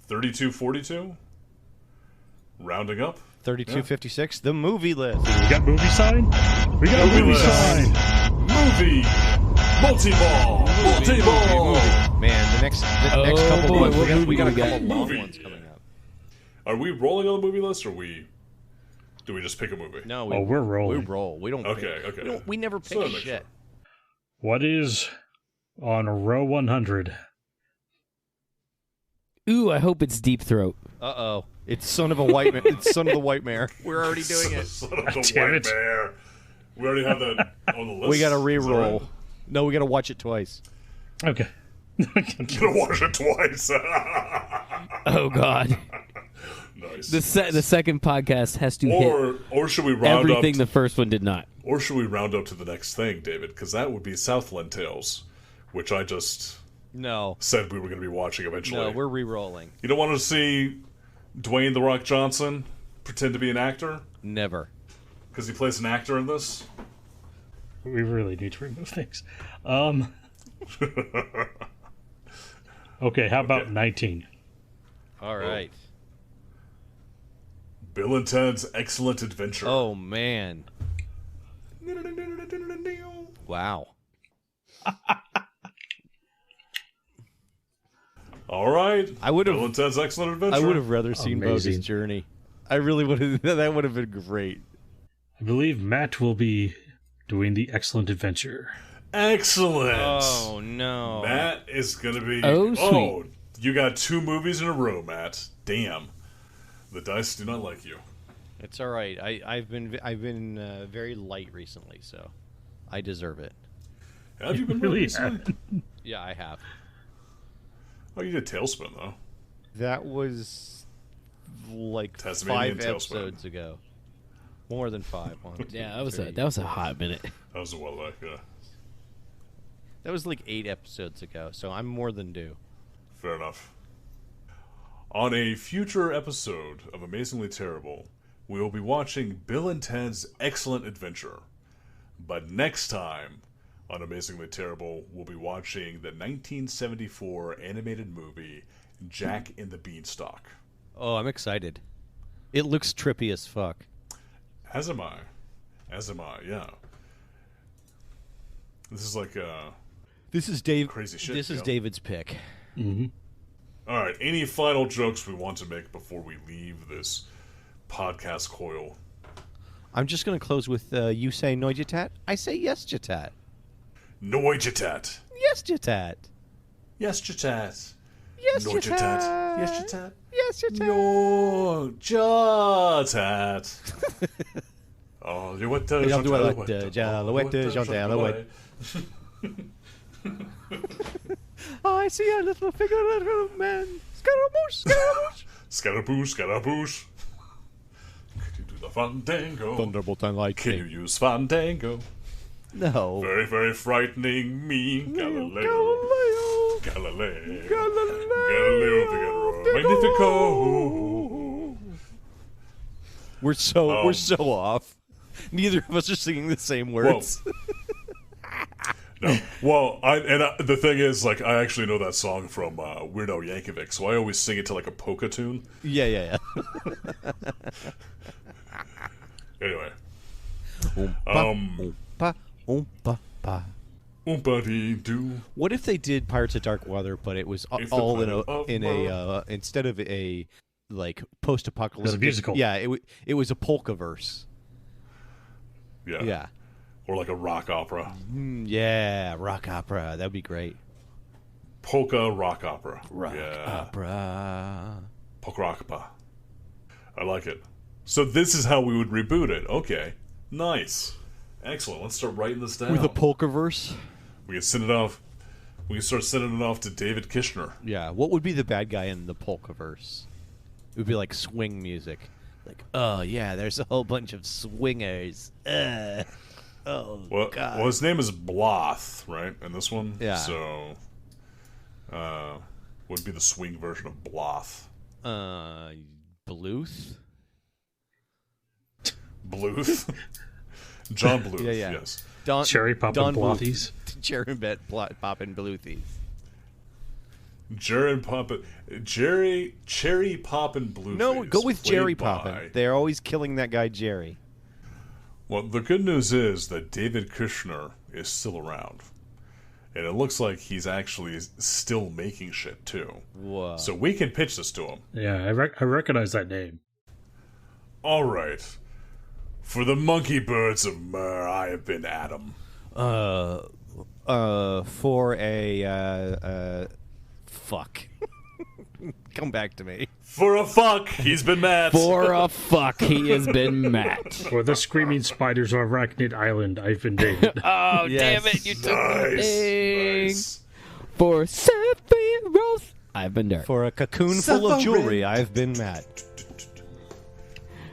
3242. Rounding up. 3256, the movie list. We got movie sign? We got Movie movie list. sign! Movie. Multi-ball. Multi-ball. Man, the next couple boy, ones, what we movie got a we got? couple long Movie. ones coming up. Are we rolling on the movie list, or do we just pick a movie? No, We're rolling. We roll. We don't. Okay, pick. okay. We never pick So make shit. sure. What is on row 100? Ooh, I hope it's Deep Throat. Uh-oh. It's Son of a White Man. It's Son of the White Mare. We're already doing it. Son of the Damn White it. Mare. We already have that on the list. We got to Is that re-roll. right? No, we got to watch it twice. Okay. Gonna watch it twice. Oh, God. Nice. The second podcast has to hit or should we round everything up? the first one did not. Or should we round up to the next thing, David? Because that would be Southland Tales, which I just No. said we were going to be watching eventually. No, we're re-rolling. You don't want to see Dwayne "The Rock" Johnson pretend to be an actor? Never. Because he plays an actor in this? We really need to remove things. Okay, how about 19? All right. Bill and Ted's Excellent Adventure. Oh, man. Wow. All right. I would have. Bill and Ted's Excellent Adventure. I would have rather seen Amazing. Bogus Journey. I really would have. That would have been great. I believe Matt will be doing the Excellent Adventure. Excellent. Oh no. Matt is going to be... Oh, sweet. You got 2 movies in a row, Matt. Damn. The dice do not like you. It's all right. I've been very light recently, so I deserve it. Have you been Really recently? Yeah, I have. Oh, you did Tailspin, though. That was like Tasmanian 5 Tailspin. episodes ago. More than 5. Yeah, that was a hot minute. That was a while back, yeah. That was like 8 episodes ago, so I'm more than due. Fair enough. On a future episode of Amazingly Terrible, we will be watching Bill and Ted's Excellent Adventure. But next time on Amazingly Terrible, we'll be watching the 1974 animated movie Jack and the Beanstalk. Oh, I'm excited. It looks trippy as fuck. As am I, yeah. This is like This is Dave. crazy shit. This is yo. David's pick. All right, any final jokes we want to make before we leave this podcast coil? I'm just gonna close with you say no jatat. I say yes jatat. Noijatat. Yes jatat. Yes, Jatat. Yes No jatat. Jatat. Yes, Jatat. Yes jatat. No Jatat. Oh, you went to I see a little figure, little man. Scaramouche, Scaramouche. Scaramouche, Scaramouche. Could you do the Fandango. Thunderbolt and lightning. Can you use Fandango? No. Very, very frightening me, Galileo. Galileo. Galileo Figaro. Magnifico. We're so off. Neither of us are singing the same words. No. Well, the thing is, like, I actually know that song from Weird Al Yankovic, so I always sing it to like a polka tune. Yeah. Anyway. Oompa-dee-doo. What if they did Pirates of Dark Water, but it was all in a instead of a like post-apocalyptic? It was a musical. Yeah, it was a polka verse. Yeah. Or like a rock opera. Yeah, rock opera. That'd be great. Polka rock opera. Opera. Polka rock opera. I like it. So this is how we would reboot it. Okay. Nice. Excellent. Let's start writing this down. With a polka verse? We can send it off. We can start sending it off to David Kishner. Yeah. What would be the bad guy in the polka verse? It would be like swing music. Like, oh yeah, there's a whole bunch of swingers. Oh, God. Well, his name is Bloth, right? In this one? Yeah. So, would be the swing version of Bloth. Bluth? Bluth? John Bluth, Yeah. yes. Cherry poppin' blothies. Cherry poppin' Bluthies. Cherry poppin' Bluethies. No, go with Jerry played by- Poppin'. They're always killing that guy Jerry. Well, the good news is that David Kushner is still around. And it looks like he's actually still making shit, too. Whoa. So we can pitch this to him. Yeah, I recognize that name. All right. For the monkey birds of Myrrh, I have been Adam. For a, fuck. Come back to me. For a fuck, he's been Matt. For a fuck, he has been Matt. For the screaming spiders of Arachnid Island, I've been David. Oh, Yes. damn it, you took the thing. Nice. For Sephiroth, I've been Derek. For a cocoon full of jewelry, I've been Matt.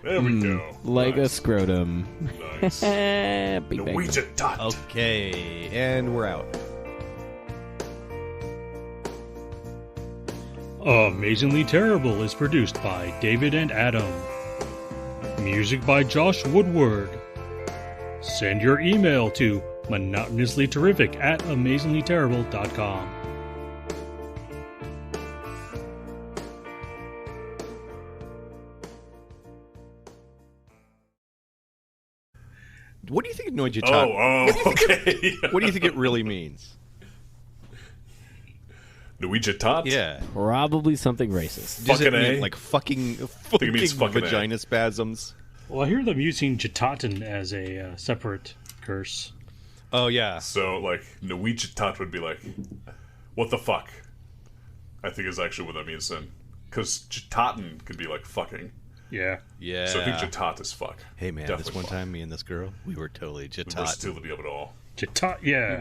There we go. Like a Nice. scrotum. Nice. Big bang. Norwegian dot. Okay, and we're out. Amazingly Terrible is produced by David and Adam. Music by Josh Woodward. Send your email to monotonouslyterrific@amazinglyterrible.com. What do you think Noijita? Okay. What do you think it really means? Norwegian tot? Yeah. Probably something racist. Does it Fucking mean A? like fucking it means fucking A. vagina spasms? Well, I hear them using Jataten as a separate curse. Oh yeah. So, like, Norwegian tot would be like, what the fuck? I think is actually what that means then. Because Jataten could be like fucking. Yeah. Yeah. So I think Jatat is fuck. Hey man, Definitely this one fuck. time, me and this girl, we were totally We're Jatat. still to be able to all. Yeah.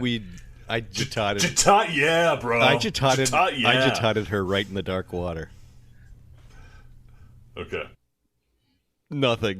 I Jatatted. Jatat, yeah, bro. I Jatatted. Jatat, yeah. I Jatatted her right in the dark water. Okay. Nothing.